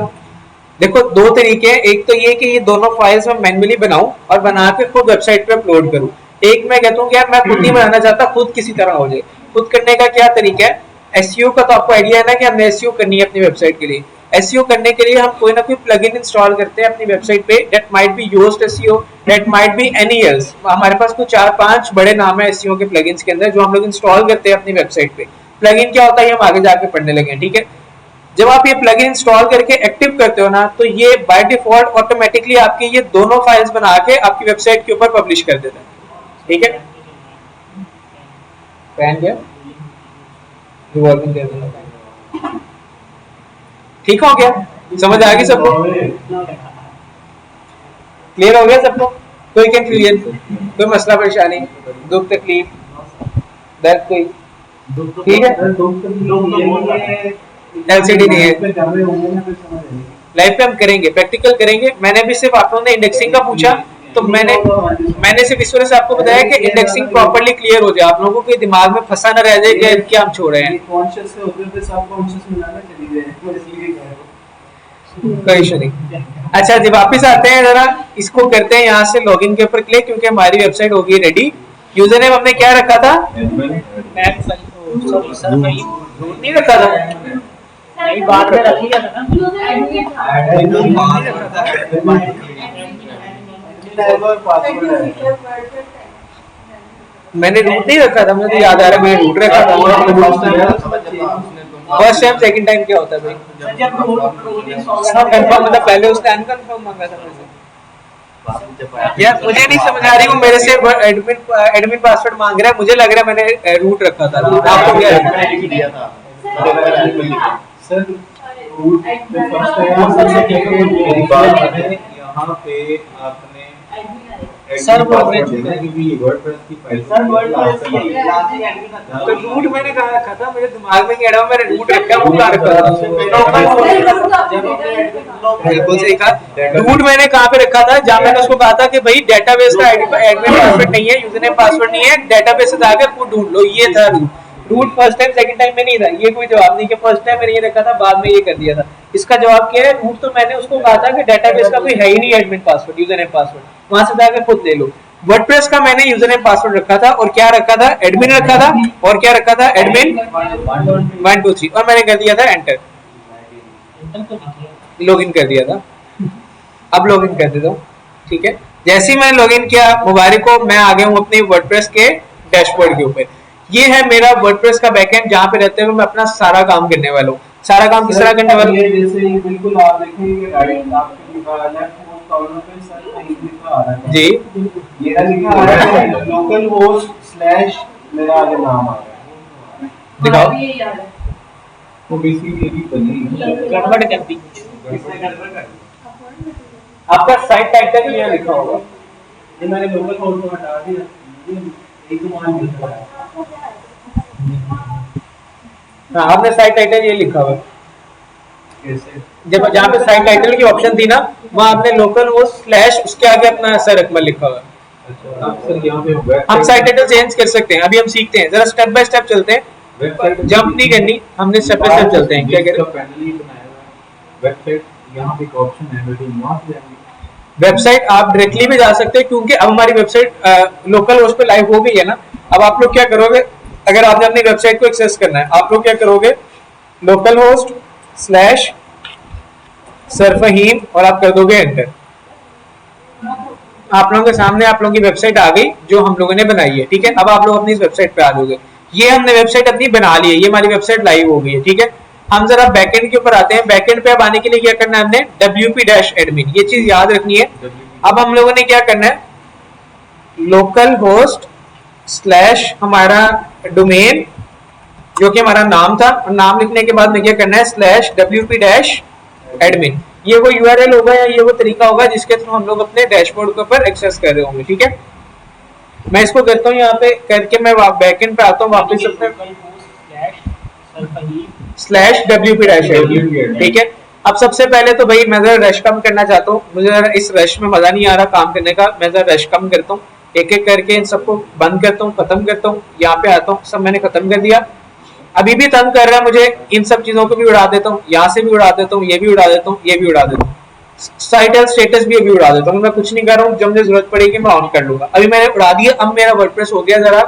देखो दो तरीके हैं, एक तो ये कि ये दोनों फाइल्स मैं मैन्युअली बनाऊं और बना के खुद वेबसाइट पे अपलोड करूं, एक मैं कहता हूँ कि यार मैं खुद नहीं बनाना चाहता, खुद किसी तरह हो जाए। खुद करने का क्या तरीका है, एसईओ का तो आपको आइडिया है ना कि हमने एसईओ करनी है अपनी वेबसाइट के लिए। एसईओ करने के लिए हम कोई ना कोई प्लगइन इंस्टॉल करते हैं अपनी वेबसाइट पे, that might be Yoast SEO, that might be any else, हमारे पास कुछ 4-5 बड़े नाम है एसईओ के प्लगइन्स के अंदर जो हम लोग इंस्टॉल करते हैं अपनी वेबसाइट पे। प्लगइन क्या होता है हम आगे जाके पढ़ने लगे, ठीक है। जब आप ये प्लगइन इंस्टॉल करके एक्टिव करते हो ना तो ये बाय डिफॉल्ट ऑटोमेटिकली आपकी ये दोनों फाइल्स बना के आपकी वेबसाइट के ऊपर पब्लिश कर देता है, ठीक है। पैन क्या रिवॉल्विंग दे देना, ठीक हो गया, समझ आ गई सबको, क्लियर हो गया सबको, कोई कंफ्यूजन, कोई मसला परेशानी, दुख तकलीफ दर्द कोई, ठीक है। एलसीडी नहीं है, लाइफ पे हम करेंगे, प्रैक्टिकल करेंगे। मैंने भी सिर्फ आप लोगों ने इंडेक्सिंग का पूछा तो मैंने सिर्फ इस वजह से आपको बताया कि इंडेक्सिंग प्रॉपर्ली क्लियर हो जाए, आप लोगों के दिमाग में फंसा ना रह जाए कि क्या हम छोड़ रहे हैं। कॉन्शियस से होते हुए सबकॉन्शियस में जाना चली गए, तो इसलिए कह रहा हूं। कोई इशू नहीं। अच्छा जी वापस आते हैं, जरा इसको करते हैं यहाँ से लॉगिन के ऊपर क्लिक, क्योंकि हमारी वेबसाइट होगी रेडी। यूजर नेम हमने क्या रखा था? रूट नहीं रखा था, नहीं बाद में रख लिया था ना। मैंने रूट नहीं रखा था, मुझे तो याद आ रहा है मैंने रूट रखा था। फर्स्ट टाइम सेकंड टाइम क्या होता है भाई? कंफर्म मतलब पहले उसने अनकंफर्म मांगा था मुझसे। यार मुझे नहीं समझ आ रही, वो मेरे से एडमिन पासवर्ड मांग रहा है, मुझे लग रहा है मैंने रूट रखा था। आपको क्या दिया था सर रूट फर्स्ट यहाँ पे आपने सर वो वर्डप्रेस की फाइल तो रूट मैंने कहा रखा था, मेरे दिमाग में क्या मैंने रूट रखा, वो कहाँ रखा था? बिल्कुल सही कहा, रूट मैंने कहाँ पे रखा था? जहाँ मैंने उसको कहा था कि भाई डेटाबेस का एडमिन पासवर्ड नहीं है, यूजर नेम पासवर्ड नहीं है, डेटाबेस से जाकर खुद ढूंढ लो, ये था route. Route first time second time में नहीं था, ये कोई जवाब नहीं कि फर्स्ट टाइम मैंने ये रखा था बाद में ये कर दिया था। इसका जवाब क्या है? रूट तो मैंने उसको कहा था कि डेटाबेस का कोई है ही नहीं admin password, user name password, वहां से जाकर खुद ले लो। वर्डप्रेस का मैंने यूजर नेम पासवर्ड रखा था और क्या रखा था? एडमिन रखा था, और क्या रखा था? एडमिन 1 2 3, और मैंने कर दिया था एंटर, लॉगिन कर दिया था। अब लॉगिन कर देता हूँ, ठीक है। जैसे ही मैंने लॉगिन किया, मुबारक हो, मैं आ गया हूँ अपने वर्डप्रेस के डैशबोर्ड के ऊपर। ये है मेरा वर्डप्रेस का बैकएंड, जहाँ पे रहते हुए मैं अपना सारा काम करने वाला हूँ। सारा काम किस तरह करने वाला हूँ? ये जैसे ही बिल्कुल आप देखेंगे कि राइट आपके लिखा लेफ्ट मोस्ट कॉर्नर पे सर कहीं लिखा आ रहा है जी, ये लिखा आ रहा है लोकल होस्ट / मेरा आगे नाम आ रहा है, दिखाओ। वो बेसिकली भी बनी गड़बड़ कर दी। किसने गड़बड़ कर दी? आपका साइट टाइटल यहाँ लिखा होगा, ये मैंने लोकल होस्ट को हटा दिया, एक मान लिखा है। हाँ आपने साइट टाइटल ये लिखा हुआ, कैसे? जब जहाँ पे साइट टाइटल की ऑप्शन थी ना, वहाँ आपने लोकल होस्ट / उसके आगे अपना सर अकमल लिखा हुआ। अच्छा अब सर यहाँ पे हम साइट टाइटल चेंज कर सकते हैं, अभी हम सीखते हैं, जरा स्टेप बाय स्टेप चलते हैं, वेबसाइट जंप नहीं करनी, हमने स्टेप बाय स्टेप चलते हैं। क्या कह रहे हो? पैनल ही बनाया हुआ है, वेबसाइट यहाँ पे एक ऑप्शन है, मेरे वहाँ से जाएंगे। वेबसाइट आप डायरेक्टली भी जा सकते हैं, क्योंकि अब हमारी वेबसाइट लोकल होस्ट पे लाइव हो गई है ना। अब आप लोग क्या करोगे, अगर आपने अपनी वेबसाइट को एक्सेस करना है, आप लोग क्या करोगे, लोकल होस्ट स्लैश सरफहीम और आप कर दोगे एंटर। आप लोगों के सामने आप लोगों की वेबसाइट आ गई जो हम लोगों ने बनाई है, ठीक है। अब आप लोग अपनी इस वेबसाइट पे आ जाओगे। ये हमने वेबसाइट अपनी बना ली है, ये हमारी वेबसाइट लाइव हो गई है, ठीक है। हम जरा बैकएंड के ऊपर आते हैं। बैकएंड पे अब आने के लिए क्या करना है, हमने wp-admin, ये चीज याद रखनी है। अब हम लोगों ने क्या करना है, लोकल होस्ट स्लैश हमारा डोमेन जो कि हमारा नाम था, और नाम लिखने के बाद में क्या करना है, स्लैश wp-admin। ये वो यूआरएल होगा या ये वो तरीका होगा जिसके थ्रू हम लोग अपने डैशबोर्ड के ऊपर एक्सेस कर रहे होंगे, ठीक है। मैं इसको करता हूँ, यहाँ पे करके मैं बैकएंड पे आता हूँ वापस अपने स्लैश wp-admin, ठीक है। अब सबसे पहले तो भाई मैं जरा रश कम करना चाहता हूँ, मुझे जरा इस रश में मजा नहीं आ रहा काम करने का। मैं जरा रश कम करता हूँ, एक एक करके इन सबको बंद करता हूँ, खत्म करता हूँ। यहाँ पे आता हूँ, सब मैंने खत्म कर दिया। अभी भी तंग कर रहा है मुझे, इन सब चीजों को भी उड़ा देता हूँ, यहाँ से भी उड़ा देता हूँ, ये भी उड़ा देता हूँ, ये भी उड़ा देता हूँ, टाइटल स्टेटस भी अभी उड़ा देता हूँ। मैं कुछ नहीं कर रहा हूँ, जब मुझे जरूरत पड़ेगी मैं ऑन कर लूंगा। अभी मैंने उड़ा दिया। अब मेरा वर्डप्रेस हो गया जरा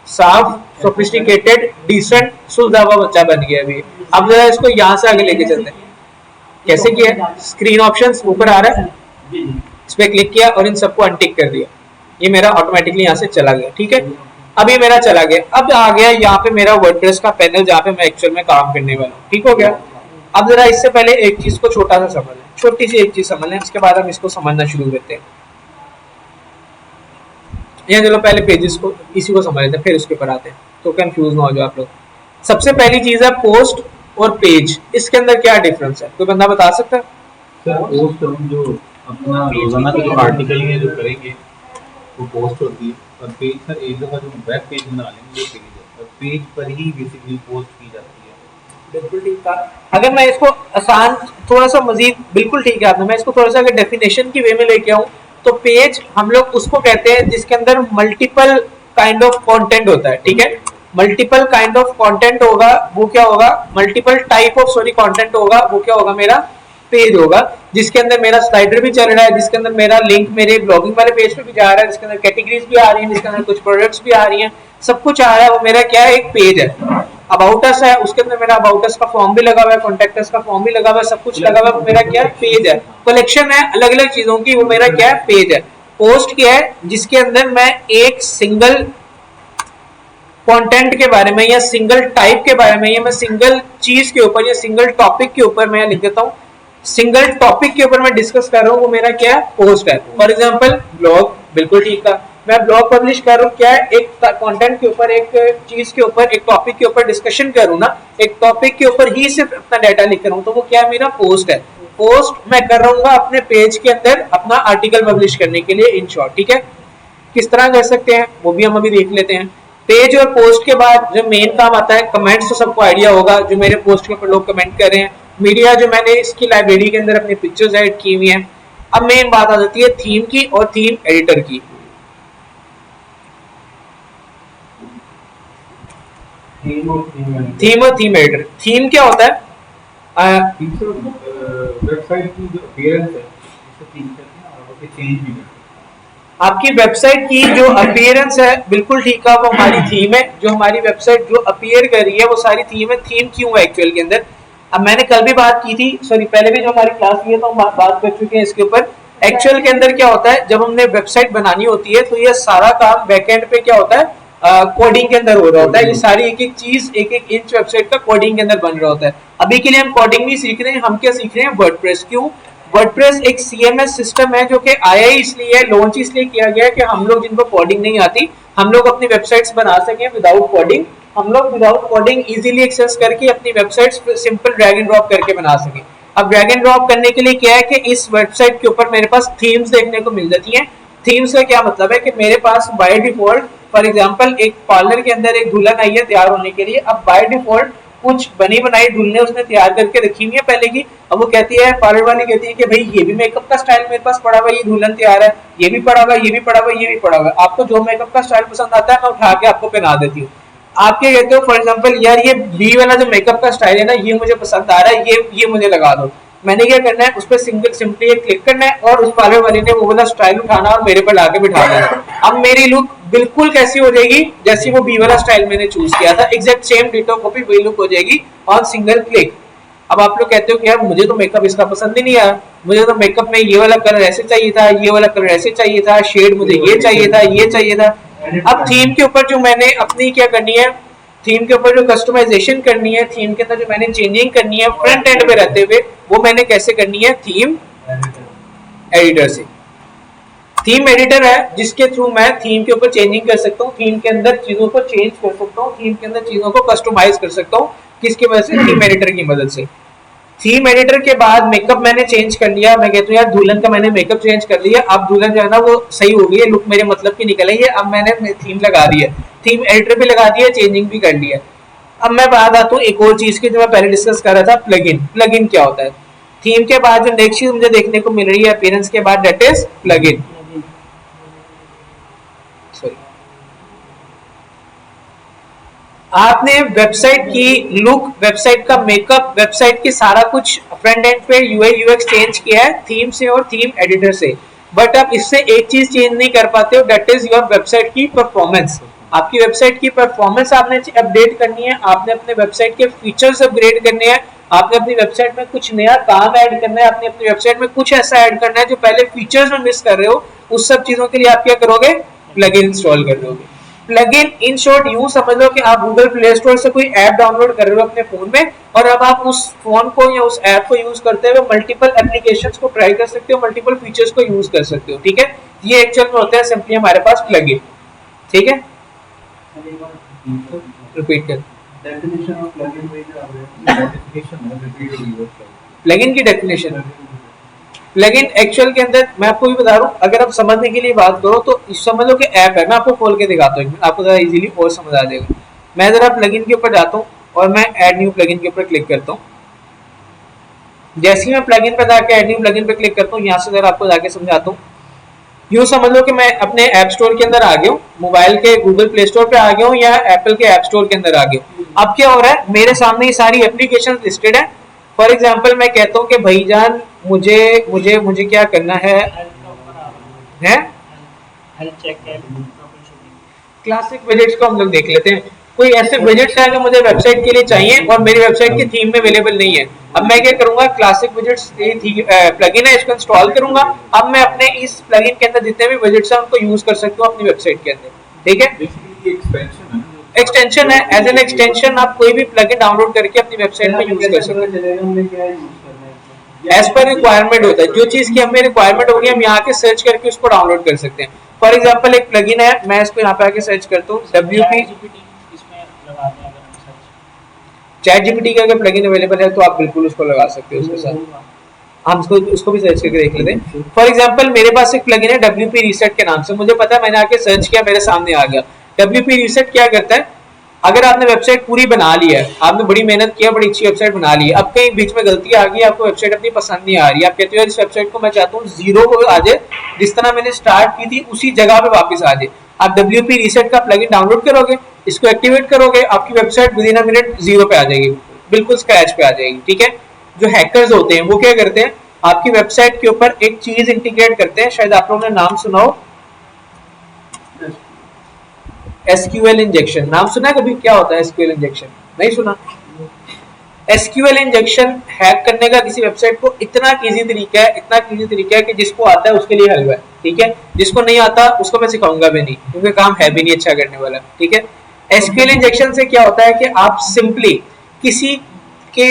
साफ, सोफिस्टिकेटेड, डिसेंट, सुलझावा बच्चा बन गया अभी। अब जरा इसको यहाँ से आगे लेके चलते हैं। कैसे किया, स्क्रीन ऑप्शंस ऊपर आ रहा है, इस पे क्लिक किया और इन सबको अनटिक कर दिया। ये मेरा ऑटोमेटिकली यहाँ से चला गया, ठीक है। अभी मेरा चला गया। अब आ गया यहाँ पे मेरा वर्डप्रेस का पैनल जहाँ पे मैं एक्चुअल में काम करने वाला हूँ, ठीक हो गया। अब जरा इससे पहले एक चीज को छोटा सा समझ लें, छोटी सी एक चीज समझ लें, उसके बाद हम इसको समझना शुरू करते हैं। यहाँ चलो पहले पेजेस को इसी को समझ लेते हैं, फिर उसके ऊपर आते हैं, तो कंफ्यूज ना हो जाओ आप लोग। सबसे पहली चीज है पोस्ट और पेज, इसके अंदर क्या डिफरेंस है, कोई बंदा बता सकता है? सर पोस्ट हम जो अपना रोजाना के जो आर्टिकल है जो करेंगे वो पोस्ट होती है, और पेज सर एक दफा जो वेब पेज बना लेंगे वो पेज है, और पेज पर ही बेसिकली पोस्ट की जाती है। बिल्कुल ठीक था। अगर मैं इसको आसान थोड़ा सा मजीद, बिल्कुल ठीक है आपने, मैं इसको थोड़ा सा अगर डेफिनेशन की वे में लेके आऊँ तो पेज हम लोग उसको कहते हैं जिसके अंदर मल्टीपल काइंड ऑफ कंटेंट होता है, ठीक है। मल्टीपल काइंड ऑफ कंटेंट होगा, वो क्या होगा, मल्टीपल टाइप ऑफ कंटेंट होगा, वो क्या होगा, मेरा पेज होगा। जिसके अंदर मेरा स्लाइडर भी चल रहा है, जिसके अंदर मेरा लिंक मेरे ब्लॉगिंग वाले पेज पे भी जा रहा है, जिसके अंदर कैटेगरीज भी आ रही हैं, जिसके अंदर कुछ प्रोडक्ट्स भी आ रही हैं, सब कुछ आ रहा है, वो मेरा क्या है, एक पेज है। अबाउट अस है, उसके अंदर मेरा अबाउट अस का फॉर्म भी लगा हुआ है, कॉन्टैक्ट अस का फॉर्म भी लगा हुआ है, सब कुछ लगा हुआ है, वो मेरा क्या है, पेज है। कलेक्शन है अलग अलग चीजों की, वो मेरा क्या है, पेज है। पोस्ट क्या है, जिसके अंदर मैं एक सिंगल कंटेंट के बारे में या सिंगल टाइप के बारे में या मैं सिंगल चीज के ऊपर या सिंगल टॉपिक के ऊपर मैं लिख देता हूँ, सिंगल टॉपिक के ऊपर मैं डिस्कस कर रहा हूँ, वो मेरा क्या है, पोस्ट है। फॉर एग्जांपल ब्लॉग, बिल्कुल ठीक था, मैं ब्लॉग पब्लिश कर रहा हूँ, क्या है, एक कंटेंट के ऊपर, एक चीज के ऊपर, एक टॉपिक के ऊपर डिस्कशन करूँ ना, एक टॉपिक के ऊपर ही सिर्फ अपना डाटा लिख रहा हूँ, तो वो क्या है, मेरा पोस्ट है। पोस्ट मैं कर रहा हूँ अपने पेज के अंदर अपना आर्टिकल पब्लिश करने के लिए, इन शॉर्ट, ठीक है। किस तरह कर सकते हैं वो भी हम अभी देख लेते हैं। पेज और पोस्ट के बाद जो मेन काम आता है कमेंट्स, तो सबको आइडिया होगा जो मेरे पोस्ट के ऊपर लोग कमेंट कर रहे हैं। मीडिया, जो मैंने इसकी लाइब्रेरी के अंदर अपनी पिक्चर्स ऐड की हुई हैं। अब मेन बात आ जाती है थीम की और थीम एडिटर की। थीम और थीम एडिटर, थीम क्या होता है, वेबसाइट की जो अपीयरेंस है उसको चेंज करते हैं और उसे चेंज भी करते हैं। आपकी वेबसाइट की जो अपीयरेंस है, बिल्कुल ठीक है, वो हमारी थीम है। जो हमारी वेबसाइट जो अपीयर कर रही है वो सारी थीम है। थीम क्यों है एक्चुअल के अंदर, अब मैंने कल भी बात की थी, सॉरी पहले भी जो हमारी क्लास हुई है तो हम बात कर चुके हैं इसके ऊपर। एक्चुअल के अंदर क्या होता है, जब हमने वेबसाइट बनानी होती है तो ये सारा काम बैकएंड पे क्या होता है, कोडिंग के अंदर हो रहा होता है। ये सारी एक एक चीज, एक एक इंच वेबसाइट का कोडिंग के अंदर बन रहा होता है। अभी के लिए हम कोडिंग नहीं सीख रहे हैं, हम क्या सीख रहे हैं, वर्डप्रेस। क्यों, वर्डप्रेस एक सीएमएस सिस्टम है जो कि आया ही इसलिए है, लॉन्च इसलिए किया गया है कि हम लोग जिनको कोडिंग नहीं आती, हम लोग अपनी वेबसाइट्स बना सकें विदाउट कोडिंग। हम लोग विदाउट कोडिंग इजीली एक्सेस करके अपनी websites simple drag and drop करके बना सकें। अब ड्रैग एंड ड्रॉप करने के लिए क्या है कि इस वेबसाइट के ऊपर मेरे पास थीम्स देखने को मिल जाती हैं। थीम्स का क्या मतलब है कि मेरे पास बाय डिफॉल्ट, फॉर एग्जांपल एक पार्लर के अंदर एक दुल्हन आई है तैयार होने के लिए। अब बाय डिफॉल्ट कुछ बनी बनाई दुल्हने उसने तैयार करके रखी हुई है पहले की। अब वो कहती है, पार्लर वाली कहती है कि भाई ये भी मेकअप का स्टाइल मेरे पास पड़ा हुआ है, ये दुल्हन तैयार है, ये भी पड़ा हुआ है, ये भी पड़ा हुआ है, ये भी पड़ा हुआ है, आपको जो मेकअप का स्टाइल पसंद आता है मैं उठा के आपको पहना देती हूँ। आप क्या कहते हो, फॉर एग्जांपल यार ये बी वाला जो मेकअप का स्टाइल है ना, ये मुझे पसंद आ रहा है, ये मुझे लगा दो। मैंने क्या करना है, उस पर सिंपली क्लिक करना है और उस पार्लर वाले ने वो वाला स्टाइल उठाना और मेरे पर लाके बिठा देना। अब मेरी लुक बिल्कुल कैसी हो जाएगी, जैसी वो बी वाला स्टाइल मैंने चूज किया था, एग्जैक्ट सेम डिटो कॉपी वही लुक हो जाएगी ऑन सिंगल क्लिक। अब आप लोग कहते हो कि यार मुझे तो मेकअप इसका पसंद ही नहीं आया, मुझे तो मेकअप में ये वाला कलर ऐसे चाहिए था, ये वाला कलर ऐसे चाहिए था, शेड मुझे ये चाहिए था, ये चाहिए था। अब थीम के ऊपर जो मैंने अपनी क्या करनी है, थीम के ऊपर जो कस्टमाइजेशन करनी है, थीम के अंदर जो मैंने चेंजिंग करनी है फ्रंट एंड पे रहते हुए, वो मैंने कैसे करनी है, थीम एडिटर से। थीम एडिटर है जिसके थ्रू मैं थीम के ऊपर चेंजिंग कर सकता हूँ, थीम के अंदर चीजों को चेंज कर सकता हूँ, थीम के अंदर चीजों को कस्टमाइज कर सकता हूँ, किसकी वजह से, थीम एडिटर की मदद से। थीम एडिटर के बाद मेकअप मैंने चेंज कर लिया, मैं कहता हूँ यार दुल्हन का मैंने मेकअप चेंज कर लिया, अब दुल्हन जो है ना वो सही हो गई है, लुक मेरे मतलब की निकल आई है, अब मैंने थीम लगा दी है, थीम एडिटर भी लगा दी है, चेंजिंग भी कर लिया। अब मैं बात आता हूँ एक और चीज की जो मैं पहले डिस्कस कर रहा था, प्लगइन। प्लगइन क्या होता है? थीम के बाद जो नेक्स्ट चीज मुझे देखने को मिल रही है अपीयरेंस के बाद, दैट इज प्लगइन। आपने वेबसाइट की लुक, वेबसाइट का मेकअप, वेबसाइट की सारा कुछ फ्रंट एंड पे यूआई यूएक्स चेंज किया है थीम से और थीम एडिटर से, बट आप इससे एक चीज चेंज नहीं कर पाते हो, दैट इज योर वेबसाइट की परफॉर्मेंस। आपकी वेबसाइट की परफॉर्मेंस आपने अपडेट करनी है, आपने अपने वेबसाइट के फीचर्स अपग्रेड करने हैं, आपने अपनी वेबसाइट में कुछ नया काम ऐड करना है, आपने अपनी वेबसाइट में कुछ ऐसा ऐड करना है जो पहले फीचर्स में मिस कर रहे हो, उस सब चीजों के लिए आप क्या करोगे, प्लगइन इंस्टॉल कर लोगे। प्लगइन इन शॉर्ट यूं समझ लो कि आप गूगल प्ले स्टोर से कोई ऐप डाउनलोड कर रहे हो अपने फोन में, और अब आप उस फोन को या उस ऐप को यूज करते हुए मल्टीपल एप्लीकेशंस को ट्राई कर सकते हो, मल्टीपल फीचर्स को यूज कर सकते हो, ठीक है। ये एक्चुअल में होता है सिंपली हमारे पास प्लगइन, ठीक है। रिपीट कर, डेफिनेशन ऑफ प्लगइन में क्या है? डेफिनेशन है रिपीट यूज कर। प्लगइन की डेफिनेशन, प्लगइन एक्चुअल के अंदर मैं आपको भी बता रहा हूँ, अगर आप समझने के लिए बात करो तो समझ लो कि ऐप है, मैं आपको खोल के दिखाता हूँ, आपको ज़रा इजीली और समझ आ जाएगा। मैं ज़रा प्लगइन के ऊपर जाता हूँ और मैं ऐड न्यू प्लगइन के ऊपर क्लिक करता हूँ। जैसे ही मैं प्लगइन पर जाकर ऐड न्यू प्लगइन पर क्लिक करता हूँ, यहाँ से ज़रा आपको जाके समझाता हूँ। यूँ समझ लो कि मैं अपने ऐप स्टोर के अंदर आ गया हूँ, मोबाइल के गूगल प्ले स्टोर पे आ गया हूँ या एप्पल के ऐप स्टोर के अंदर आ गया हूँ। अब क्या हो रहा है, मेरे सामने ये सारी एप्लीकेशन लिस्टेड है। फॉर एग्जाम्पल मैं कहता हूँ कि भाईजान मुझे मुझे मुझे क्या करना है, क्लासिक विजेट्स को हम लोग देख लेते हैं। कोई ऐसे विजेट्स हैं जो मुझे वेबसाइट के लिए चाहिए और मेरी वेबसाइट की थीम में अवेलेबल नहीं है। अब मैं क्या करूंगा, क्लासिक विजेट्स प्लगइन है, इसको इंस्टॉल करूंगा। अब मैं अपने इस प्लगइन के अंदर जितने भी विजेट्स हैं उनको यूज कर सकता हूँ अपनी वेबसाइट के अंदर, ठीक है। एक्सटेंशन है, एज एन एक्सटेंशन आप कोई भी प्लगइन डाउनलोड करके अपनी वेबसाइट में यूज कर सकते हैं, एज पर रिक्वायरमेंट होता है। जो चीज की हमें रिक्वायरमेंट होगी हम यहाँ के सर्च करके उसको डाउनलोड कर सकते हैं। फॉर एग्जांपल एक प्लगइन है, मैं इसको यहाँ पे आके सर्च करता हूँ WP चैट जीपीटी का अगर प्लगइन अवेलेबल है तो आप बिल्कुल उसको लगा सकते हो उसके साथ। हम उसको भी सर्च करके देख लेते हैं। फॉर एग्जांपल मेरे पास एक प्लगइन है WP रीसेट के नाम से, मुझे पता है, मैंने आके सर्च किया, मेरे सामने आ गया। WP रीसेट क्या करता है, अगर आपने वेबसाइट पूरी बना ली है, आपने बड़ी मेहनत किया, बड़ी अच्छी वेबसाइट बना ली है, अब कहीं बीच में गलती आ गई, आपको वेबसाइट अपनी पसंद नहीं आ रही, आप कहते हो इस वेबसाइट को मैं चाहता हूँ जीरो को आ जाए, जिस तरह मैंने स्टार्ट की थी उसी जगह पे वापस आ जाए। आप WP रीसेट का प्लगइन डाउनलोड करोगे, इसको एक्टिवेट करोगे, आपकी website with in a minute zero पे आ जाएगी, बिल्कुल स्क्रैच पे आ जाएगी, ठीक है। जो हैकर्स होते हैं वो क्या करते हैं, आपकी वेबसाइट के ऊपर एक चीज इंटीग्रेट करते हैं, शायद आप लोगों ने नाम सुना हो, SQL इंजेक्शन। नाम सुना है कभी? क्या होता है SQL इंजेक्शन? नहीं सुना? SQL इंजेक्शन हैक करने का किसी वेबसाइट को इतना इजी तरीका है, इतना इजी तरीका है कि जिसको आता है उसके लिए हलवा है, ठीक है। जिसको नहीं आता उसको मैं सिखाऊंगा भी नहीं, क्योंकि काम है भी नहीं अच्छा करने वाला, ठीक है। SQL इंजेक्शन से क्या होता है कि आप सिंपली किसी के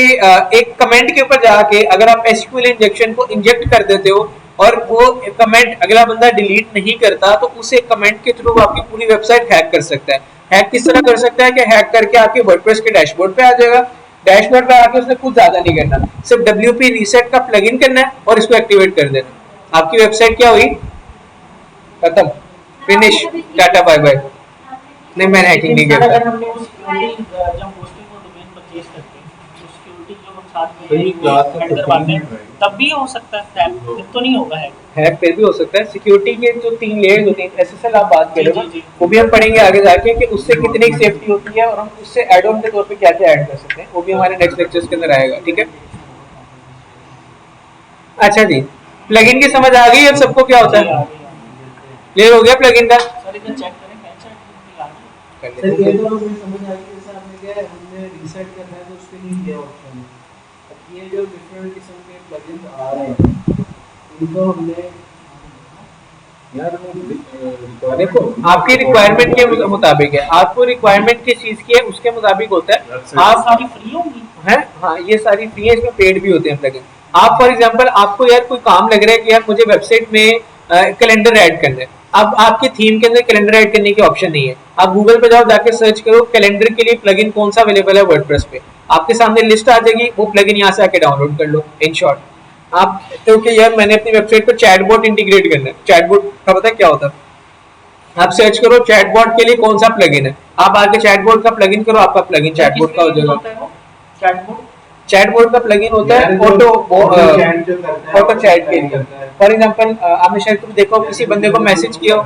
एक कमेंट के ऊपर जाके अगर आप SQL इंजेक्शन को इंजेक्ट कर देते हो और वो कमेंट अगला बंदा डिलीट नहीं करता, तो उस एक कमेंट के थ्रू आपकी पूरी वेबसाइट हैक कर सकता है। हैक किस तरह कर सकता है कि हैक करके आपके वर्डप्रेस के डैशबोर्ड पे आ जाएगा, डैशबोर्ड पे आके उसने कुछ ज्यादा नहीं करना, सिर्फ WP रीसेट का प्लगइन करना है और इसको एक्टिवेट कर देना, आपकी वेबसाइट क्या हुई, खत्म, फिनिश, टाटा बाय बाय। नहीं, मैंने हैकिंग नहीं अगर करता। हमने उस जब होस्टिंग और डोमेन परचेज करते हैं तो सिक्योरिटी जो हम साथ तो ये में क्लास का ऐड करवाते हैं, परफॉर्मेंस तब भी हो सकता है, फिर तो नहीं होगा हैक। हैक फिर भी हो सकता है। सिक्योरिटी के जो 3 लेयर्स होते हैं, SSL आप बात कर रहे हो, जी। वो भी हम पढ़ेंगे आगे जाके कि उससे कितनी सेफ्टी होती है और हम उससे एड ऑन के तौर पे क्या क्या ऐड कर सकते हैं, वो भी हमारे नेक्स्ट लेक्चर्स के अंदर आएगा, ठीक है। अच्छा जी, प्लगइन की समझ आ गई अब सबको क्या होता है? क्लियर हो गया प्लगइन का? सर इधर चेक करें कैन चेक आ गई। सर ये तो हमें समझ आ गई, जैसे आपने क्या है, हमने रीसेट करना है तो उसके लिए ये ऑप्शन है। अब ये जो डिफरेंट किस्म के प्लगइन्स आ रहे हैं इनको हमने यार वो देखो आपकी रिक्वायरमेंट के मुताबिक है, आपको रिक्वायरमेंट किस चीज की है उसके मुताबिक होता है। आप आप सारी फ्री होंगी? हैं, हाँ ये सारी फ्री है, इसमें पेड भी होते हैं प्लगइन। आप फॉर एग्जांपल आपको यार कोई काम लग रहा है कि यार मुझे वेबसाइट में कैलेंडर ऐड करना है, अब आपके थीम के अंदर कैलेंडर ऐड करने की ऑप्शन नहीं है, आप गूगल पे जाओ, जाके सर्च करो कैलेंडर के लिए प्लगइन कौन सा अवेलेबल है वर्डप्रेस पे, आपके सामने लिस्ट आ जाएगी, वो प्लगइन यहाँ से आके डाउनलोड कर लो। इन शॉर्ट आप, क्योंकि यार मैंने अपनी वेबसाइट पर चैटबॉट इंटीग्रेट करना है, चैटबॉट का पता है क्या होता है? आप सर्च करो चैटबॉट के लिए कौन सा प्लगइन है, आप आगे चैटबॉट का प्लगइन करो, आपका प्लगइन चैटबॉट का हो जाएगा। चैटबॉट चैटबॉट का प्लगइन होता है ऑटो चैट के लिए। फॉर एग्जांपल आपने शायद तुम देखो किसी बंदे को मैसेज किया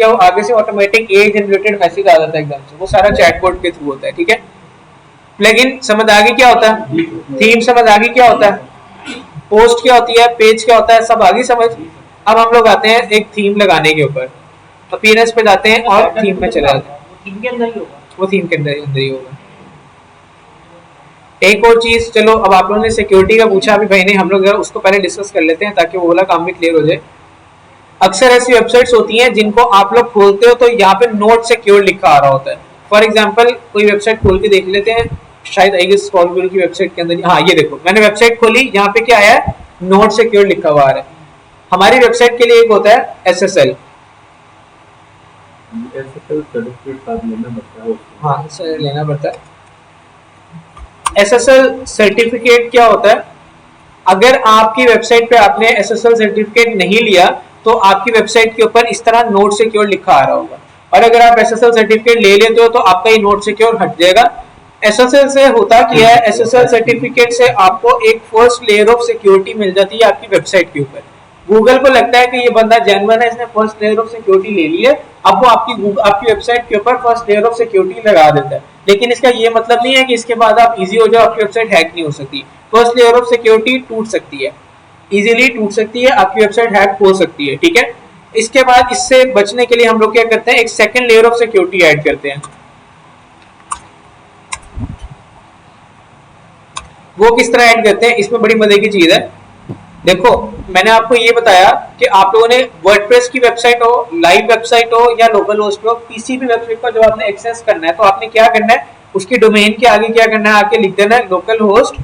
हो, आगे से ऑटोमेटिक ए जनरेटेड मैसेज आ जाता है एकदम से, वो सारा चैटबॉट के थ्रू होता है। ठीक है, प्लगइन समझ आ गई क्या होता है, थीम समझ आ गई क्या होता है, पोस्ट क्या होती है, पेज क्या होता है, सब आ गई समझ। अब हम लोग आते हैं एक थीम लगाने के ऊपर, अपीयरेंस पे जाते हैं और थीम में चले जाते हैं। थीम के अंदर ही होगा। वो थीम के अंदर ही होगा। एक और चीज, चलो अब आप लोगों ने सिक्योरिटी का पूछा अभी भाई ने, हम लोग उसको पहले डिस्कस कर लेते हैं ताकि वो वाला काम भी क्लियर हो जाए। अक्सर ऐसी वेबसाइट्स होती हैं जिनको आप लोग खोलते हो तो यहाँ पे नोट सिक्योर लिखा आ रहा होता है। फॉर एग्जांपल कोई वेबसाइट खोल के देख लेते हैं, शायद आई गेस स्कॉलर की वेबसाइट के अंदर, हाँ ये देखो मैंने वेबसाइट खोली, यहाँ पे क्या आया है, नोट सिक्योर लिखा हुआ आ रहा है। हमारी वेबसाइट के लिए एक होता है SSL, सर्टिफिकेट साथ लेना पड़ता है उसको। हाँ सर लेना पड़ता है। SSL सर्टिफिकेट क्या होता है, अगर आपकी वेबसाइट पे आपने SSL सर्टिफिकेट नहीं लिया तो आपकी वेबसाइट के ऊपर इस तरह नोट सिक्योर लिखा आ रहा होगा, और अगर आप SSL सर्टिफिकेट ले लेते हो तो आपका ये नोट सिक्योर हट जाएगा। SSL से होता क्या है, SSL सर्टिफिकेट से आपको एक फर्स्ट लेयर ऑफ सिक्योरिटी मिल जाती है आपकी वेबसाइट के ऊपर। गूगल को लगता है कि ये बंदा जेन्युइन है, इसने फर्स्ट लेयर ऑफ सिक्योरिटी ले ली है, अब वो आपकी वेबसाइट के ऊपर फर्स्ट लेयर ऑफ सिक्योरिटी लगा देता है। लेकिन इसका ये मतलब नहीं है कि इसके बाद आप इजी हो जाओ, आपकी वेबसाइट हैक नहीं हो सकती। फर्स्ट लेयर ऑफ सिक्योरिटी टूट सकती है, इजीली टूट सकती है, आपकी वेबसाइट हैक हो सकती है। ठीक है, इसके बाद इससे बचने के लिए हम लोग क्या करते हैं, एक second layer of security add करते हैं। वो किस तरह ऐड करते हैं, इसमें बड़ी मजे की चीज है। देखो मैंने आपको ये बताया कि आप लोगों ने वर्डप्रेस की वेबसाइट हो, लाइव वेबसाइट हो या लोकल होस्ट हो, किसी भी वेबसाइट का जो आपने एक्सेस करना है तो आपने क्या करना है, उसकी डोमेन के आगे क्या करना है, आके लिख देना है लोकल होस्ट।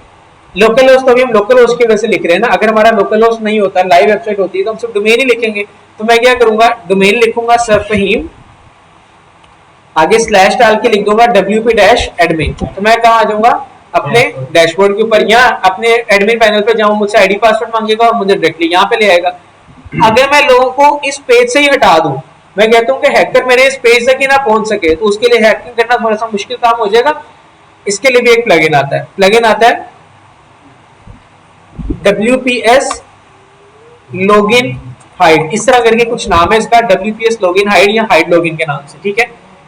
लोकल होस्ट तो अभी हम लोकल होस्ट की वजह से लिख रहे हैं ना, अगर हमारा लोकल होस्ट नहीं होता, लाइव वेबसाइट होती है तो हम सिर्फ डोमेन ही लिखेंगे। तो मैं क्या करूंगा, डोमेन लिखूंगा सरफहीम, आगे स्लैश डाल के लिख दूंगा wp-admin। तो मैं कहाँ आ जाऊंगा, अपने डैशबोर्ड के ऊपर, यहाँ अपने एडमिन पैनल पे जाऊं, मुझसे आईडी पासवर्ड मांगेगा और मुझे डायरेक्टली यहाँ पे ले आएगा। अगर मैं लोगों को इस पेज से ही हटा दूं, मैं कहता हूँ कि हैकर मेरे इस पेज तक ही ना पहुंच सके, तो उसके लिए हैकिंग करना थोड़ा सा मुश्किल काम हो जाएगा। इसके लिए भी एक प्लगइन आता है, WPS लॉगिन हाइड, इस तरह करके कुछ नाम है इसका, WPS लॉगिन हाइड या हाइड लॉगिन के नाम से। ठीक है,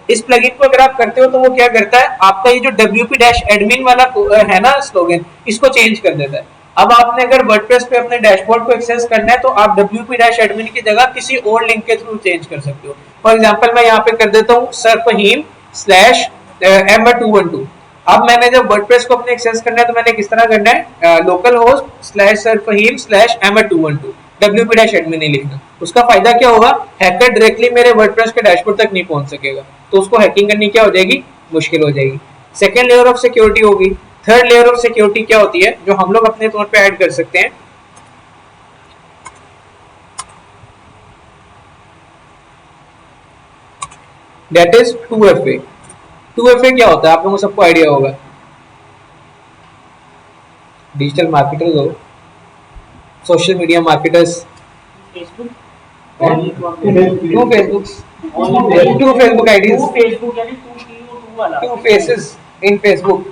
इस प्लगइन को अगर आप करते हो तो वो क्या करता है, आपका ये जो wp-admin वाला है ना स्लोगन, इसको चेंज कर देता है। अब आपने अगर वर्डप्रेस पे अपने डैशबोर्ड को एक्सेस करना है तो आप wp-admin की जगह किसी और लिंक के थ्रू चेंज कर सकते हो। फॉर एग्जांपल मैं यहाँ पे कर देता हूँ सरफहीम/emma212। अब मैंने जब वर्डप्रेस को अपने एक्सेस करना है तो मैंने किस तरह करना है, लोकल होस्ट /सरफहीम/emma212, wp-admin नहीं लिखना। उसका फायदा क्या होगा, हैकर डायरेक्टली मेरे वर्डप्रेस के डैशबोर्ड तक नहीं पहुंच सकेगा, तो उसको हैकिंग करनी क्या हो जाएगी, मुश्किल हो जाएगी। सेकेंड लेयर ऑफ सिक्योरिटी होगी। थर्ड लेयर ऑफ सिक्योरिटी क्या होती है, जो हम लोग अपने तौर पे ऐड कर सकते हैं, दैट इज 2FA। 2FA क्या होता है, आप लोगों को सबको आइडिया होगा, डिजिटल मार्केटर्स हो, social media marketers, Facebook to Facebook IDs, Facebook यानी 2 वाला 2 फेसेस इन फेसबुक।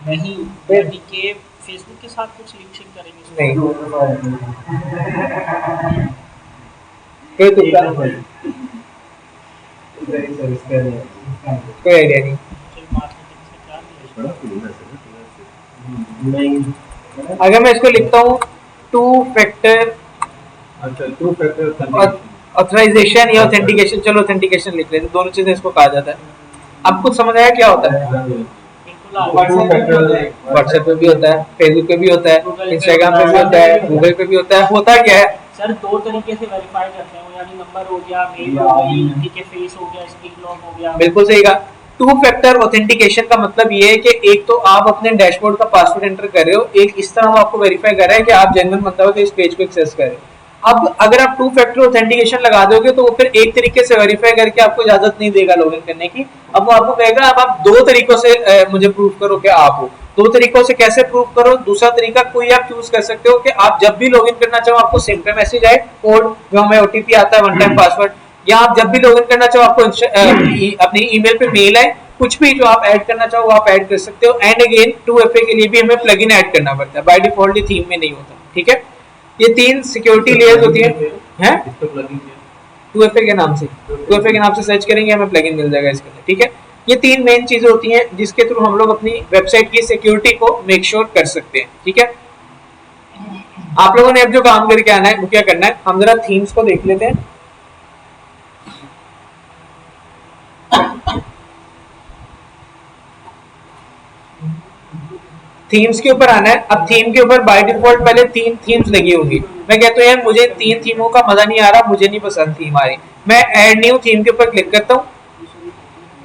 नहीं, यानी कि फेसबुक के साथ कुछ लिंक शिंक करेंगे नहीं, कोई तुक्का, कोई आइडिया नहीं। फिर मार्केटिंग से क्या बड़ा रिलेशन? खुला है सर, नहीं अगर मैं इसको लिखता हूँ टू फैक्टर अच्छा, टू फैक्टर ऑथेंटिकेशन। ऑथराइजेशन या ऑथेंटिकेशन, चलो ऑथेंटिकेशन लिख लेते हैं, दोनों चीजें इसको कहा जाता है। अब कुछ समझ आया क्या होता है? बिल्कुल आ टू फैक्टर व्हाट्सएप पे भी होता है, फेसबुक पे भी होता है, इंस्टाग्राम पे भी होता है, गूगल पे भी होता है। होता क्या है? सर दो तरीके से वेरीफाई करते हैं, यानी नंबर हो गया, मेल हो गई, ठीक है, फेस हो गया, स्क्रीन लॉक हो गया। बिल्कुल सही कहा। टू फैक्टर ऑथेंटिकेशन का मतलब ये है कि एक तो आप अपने डैशबोर्ड का पासवर्ड एंटर कर रहे हो, एक इस तरह वो आपको वेरीफाई कर रहा है कि आप जेन्युइन बंदा हो तो इस पेज को एक्सेस करें। अब अगर आप टू फैक्टर ऑथेंटिकेशन लगा दोगे तो वो फिर एक तरीके से वेरीफाई करके आपको इजाजत नहीं देगा लॉगिन करने की। अब वो आपको कहेगा अब आप दो तरीकों से मुझे प्रूव करो कि आप हो। दो तरीकों से कैसे प्रूव करो? दूसरा तरीका कोई आप चूज कर सकते हो कि आप जब भी लॉगिन करना चाहो आपको सिम पे मैसेज आए, कोड जो हमें ओटीपी आता है, वन टाइम पासवर्ड, या आप जब भी लॉगिन करना चाहो आपको अपनी ईमेल पे मेल आए, कुछ भी जो आप ऐड करना चाहो वो आप ऐड कर सकते हो। एंड अगेन 2FA के लिए भी हमें प्लगइन ऐड करना पड़ता है, बाय डिफॉल्ट ये थीम में नहीं होता। ठीक है, ये तीन सिक्योरिटी लेयर्स होती हैं। इसको प्लगइन किया 2FA के नाम से, 2FA के नाम से सर्च करेंगे हमें प्लगइन मिल जाएगा इसके अंदर। ठीक है, ये तीन मेन चीजें होती हैं जिसके थ्रू हम लोग अपनी वेबसाइट की सिक्योरिटी को मेक श्योर कर सकते हैं। ठीक है, आप लोगों ने अब जो काम करके आना है वो क्या करना है, हम जरा थीम्स को देख लेते हैं। थीम्स के ऊपर आना है। अब थीम के ऊपर बाय डिफॉल्ट पहले तीन थीम्स लगी होंगी। मैं कहता हूँ यार मुझे तीन थीमों का मजा नहीं आ रहा, मुझे नहीं पसंद थीम आ रही, मैं ऐड न्यू थीम के ऊपर क्लिक करता हूँ।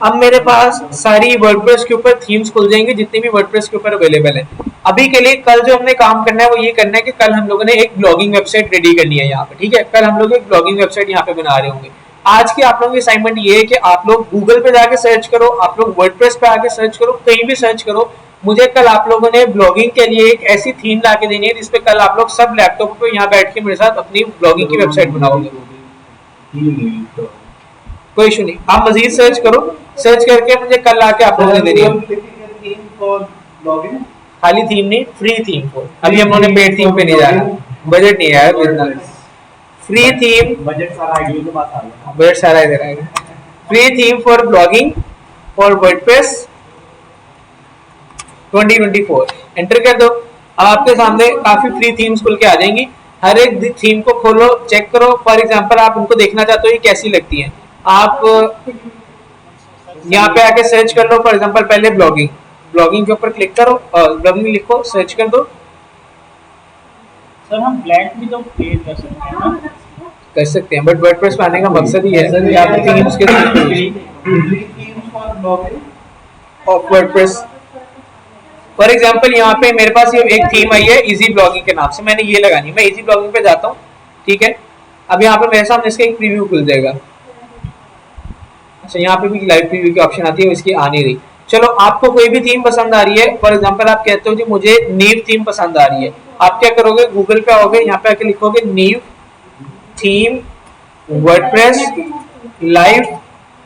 अब मेरे पास सारी वर्डप्रेस के ऊपर थीम्स खुल जाएंगे जितनी भी वर्डप्रेस के ऊपर अवेलेबल है। अभी के लिए कल जो हमने काम करना है वो ये करना है कि कल हम लोगों ने एक ब्लॉगिंग वेबसाइट रेडी करनी है यहाँ पे। ठीक है, कल हम लोग एक ब्लॉगिंग वेबसाइट यहाँ पे बना रहे होंगे। आज की आप लोगों की असाइनमेंट ये है कि आप लोग गूगल पे जाके सर्च करो, आप लोग वर्डप्रेस पे आके सर्च करो, कहीं भी सर्च करो, मुझे कल आप लोगों ने ब्लॉगिंग के लिए एक ऐसी थीम ला के देनी है जिसपे कल आप लोग सब लैपटॉप पे यहाँ बैठ के मेरे साथ अपनी ब्लॉगिंग की वेबसाइट बनाओगे। कोई इशू नहीं, आप मजीद सर्च करो, सर्च करके मुझे कल आके आप लोगों ने देनी है। थीम फॉर लॉगिन, खाली थीम नहीं, फ्री थीम को। अभी हम लोगों ने पेड थीम पे नहीं जाना, बजट नहीं आया इतना। फ्री थीम, बजट सारा आईडिया के पास आ गया। बजट सारा इधर आएगा। Free theme for blogging for WordPress 2024 enter कर दो। अब आपके सामने काफी फ्री थीम्स खुल के आ जाएंगी। हर एक थीम को खोलो, चेक करो। फॉर एग्जांपल आप उनको देखना चाहते हो ये कैसी लगती है, आप यहाँ पे आके सर्च कर लो। फॉर एग्जांपल पहले ब्लॉगिंग, ब्लॉगिंग के ऊपर क्लिक करो और ब्लॉगिंग लिखो, सर्च कर दो। सर हम ब्लैंक भी तो क्रिएट कर सकते हैं ना? कर सकते हैं, बट वर्डप्रेस में आने का मकसद ही है कि आप थीम्स के theme for login of WordPress. For example यहाँ पे मेरे पास ये एक थीम आई है इजी ब्लॉगिंग के नाम से, मैंने ये लगानी है। मैं इजी ब्लॉगिंग पे जाता हूँ। ठीक है, अब यहाँ पे मेरे सामने इसका एक प्रीव्यू खुल जाएगा। अच्छा, यहाँ पे भी लाइव प्रीव्यू की ऑप्शन आती है, इसकी आ नहीं रही। चलो, आपको कोई भी थीम पसंद आ रही है, फॉर एग्जांपल आप कहते हो जी मुझे नीव थीम पसंद आ रही है, आप क्या करोगे, गूगल पे आओगे, यहाँ पे आके लिखोगे नीव थीम वर्डप्रेस लाइव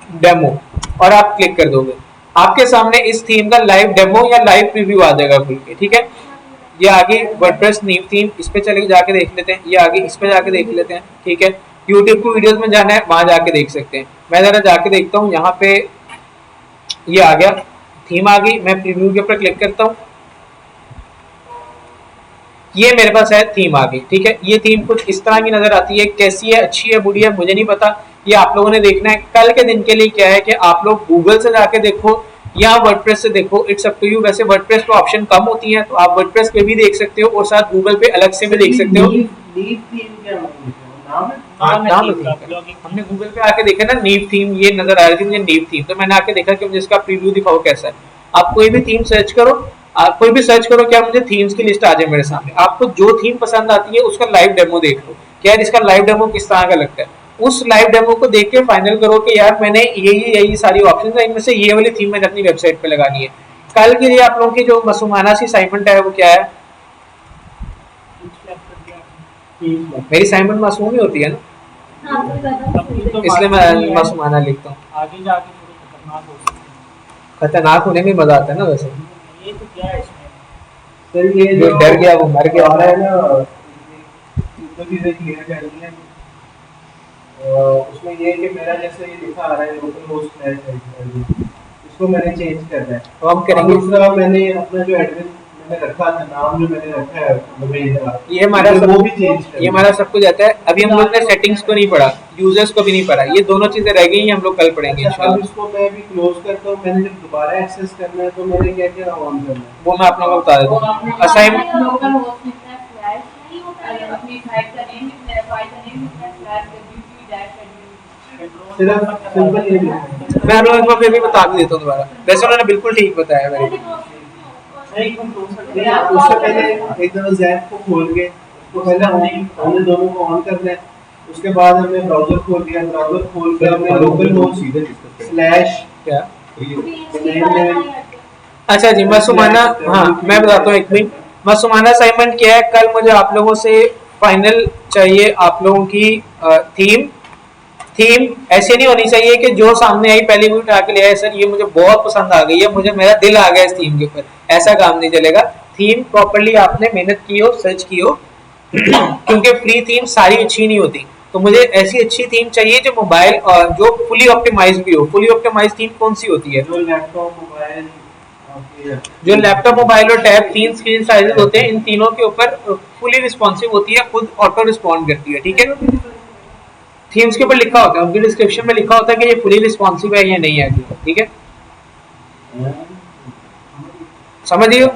डेमो और आप क्लिक कर दोगे। आपके सामने इस थीम का लाइव डेमो या लाइव प्रीव्यू आ जाएगा खुल के। ठीक है, ये आगे वर्डप्रेस नीव थीम, इस पे चले जाके देख लेते हैं। ये आगे इस पे जाके देख लेते हैं। ठीक है, यूट्यूब को वीडियोस में जाना है वहां जाके देख सकते हैं। मैं जरा जाके देखता हूँ, यहाँ पे ये आ गया, थीम आ गई। मैं प्रीव्यू के ऊपर क्लिक करता हूँ, ये मेरे पास है थीम आ गई। ठीक है, ये थीम कुछ इस तरह की नजर आती है। कैसी है, अच्छी है, बुरी है, मुझे नहीं पता, ये आप लोगों ने देखना है। कल के दिन के लिए क्या है कि आप लोग गूगल से जाके देखो या वर्डप्रेस से देखो, इट्स अप टू यू। वैसे वर्डप्रेस पे ऑप्शन कम होती है तो आप वर्डप्रेस पे भी देख सकते हो और साथ गूगल पे अलग से भी देख सकते हो। नीव थीम क्या नाम है? नाम हमने गूगल पे आके देखा ना, नीव थीम ये नजर आ रही थी मुझे, नीव थीम। तो मैंने आके देखा कि मुझे इसका प्रीव्यू दिखाओ कैसा है। आप कोई भी थीम सर्च करो, आप कोई भी सर्च करो, क्या मुझे थीम्स की लिस्ट आ जाए मेरे सामने। आपको जो थीम पसंद आती है उसका लाइव डेमो देख लो, क्या इसका लाइव डेमो किस तरह का लगता है। उस लाइव डेमो को देख के फाइनल करो कि यार मैंने यही सारी ऑप्शन है, इनमें से ये वाली थीम मैंने अपनी वेबसाइट पे लगानी है। कल के लिए आप लोगों की जो मासूमाना सी असाइनमेंट है वो क्या है? मेरी असाइनमेंट मासूम ही होती है ना, इसलिए मैं मासूमाना लिखता हूँ। आगे जाके थोड़ी खतरनाक हो सकती है। खतरनाक होने में मजा आता है ना वैसे। ये तो क्या है इसमें? सर ये जो डर गया वो मर गया। आ रहा है ना, दो चीजें क्लियर करनी है। उसमें ये है कि मेरा जैसे ये लिखा आ रहा है लोकल होस्ट नेट, इसको मैंने चेंज करना है तो हम करेंगे। दूसरा मैंने अपना जो एड्रेस मैंने रखा था, नाम जो मैंने रखा है डोमेन का, ये हमारा मुझे सब वो भी चेंज करना ये हमारा सब कुछ आता है। अभी हम लोग ने सेटिंग्स को नहीं पढ़ा, यूजर्स को भी नहीं पढ़ा, ये दोनों चीजें रह गई हैं, हम लोग कल पढ़ेंगे अच्छा, अब इंशाल्लाह। इसको मैं भी क्लोज करता हूँ, मैंने जब दोबारा एक्सेस करना है तो मैंने क्या क्या ऑन करना है? वो मैं आप लोगों को बता देता हूँ। असाइनमेंट लोकल होस्ट लिखना है, फ्लैश नहीं होता है, अपनी साइट का नेम लिखना है, फाइल का नेम लिखना है, फ्लैश wp dash admin। सिर्फ सिंपल ये लिखना है। मैं आप लोगों को फिर भी बता भी देता हूँ दोबारा, वैसे उन्होंने बिल्कुल ठीक बताया मेरे को। नहीं, उससे पहले एक दफा ज़ैप को खोल के उसको पहले हमने दोनों को ऑन करना है, उसके बाद हमने ब्राउजर खोल दिया, ब्राउजर खोल के हमने लोकल होस्ट स्लैश क्या? PHP अच्छा जी, मसुमाना, हाँ मैं बताता हूँ एक मिनट। मसुमाना असाइनमेंट क्या है, कल मुझे आप लोगों से फाइनल चाहिए आप लोगों की थीम। थीम ऐसी नहीं होनी चाहिए कि जो सामने आई पहले भी उठा के ले आए, सर ये मुझे बहुत पसंद आ गई है, मुझे मेरा दिल आ गया इस थीम के ऊपर, ऐसा काम नहीं चलेगा। थीम प्रॉपर्ली आपने मेहनत की हो, सर्च की हो क्योंकि फ्री थीम सारी अच्छी नहीं होती, तो मुझे ऐसी अच्छी थीम चाहिए जो मोबाइल और जो फुली ऑप्टिमाइज भी हो। फुली ऑप्टिमाइज थीम कौन सी होती है? जो लैपटॉप मोबाइल आपके जो लैपटॉप, मोबाइल और टैब, तीन स्क्रीन साइजेस होते हैं, इन तीनों के ऊपर फुली रिस्पॉन्सिव होती है, खुद ऑटो रिस्पॉन्ड करती है, ठीक है। थीम्स के ऊपर लिखा होता है, उनके डिस्क्रिप्शन में लिखा होता है कि ये फुली रिस्पॉन्सिव है या नहीं है, ठीक है, समझिए।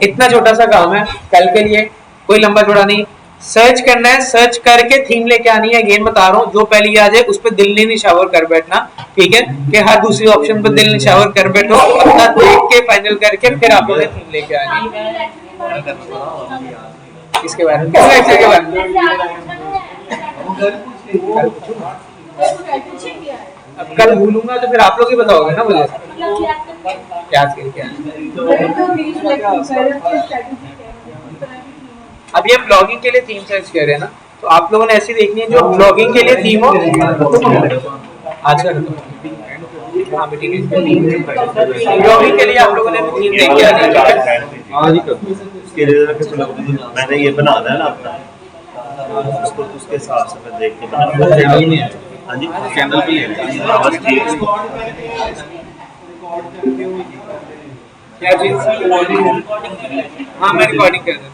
इतना छोटा सा काम है कल के लिए, कोई लंबा चौड़ा नहीं। सर्च करना है, सर्च करके थीम लेके आनी है। अगेन बता रहा हूँ, जो पहली आ जाए उस पर दिल नहीं निशावर कर बैठना, ठीक है, कि हर दूसरी ऑप्शन पर दिल निशावर कर बैठो, अपना देख के फाइनल करके फिर आप लोगों ने थीम लेके आनी है। इसके बारे में, किस लेक्चर के बारे में? अब कल भूलूंगा तो फिर आप लोग ही बताओगे ना मुझे, याद करके। अब ये ब्लॉगिंग के लिए थीम सर्च कर रहे हैं ना, तो आप लोगों ने ऐसी देखनी है जो ब्लॉगिंग के लिए थीम हो। आज का हाँ बेटी, ब्लॉगिंग के लिए आप लोगों ने थीम देख के आनी है। आज ही कर उसके लिए मैंने ये बनाना है ना अपना, उसको उसके हिसाब से मैं देख के बनाऊंगा। हाँ जी, चैनल भी है बस, ठीक है। क्या चीज? हाँ मैं रिकॉर्डिंग कर रहा हूँ।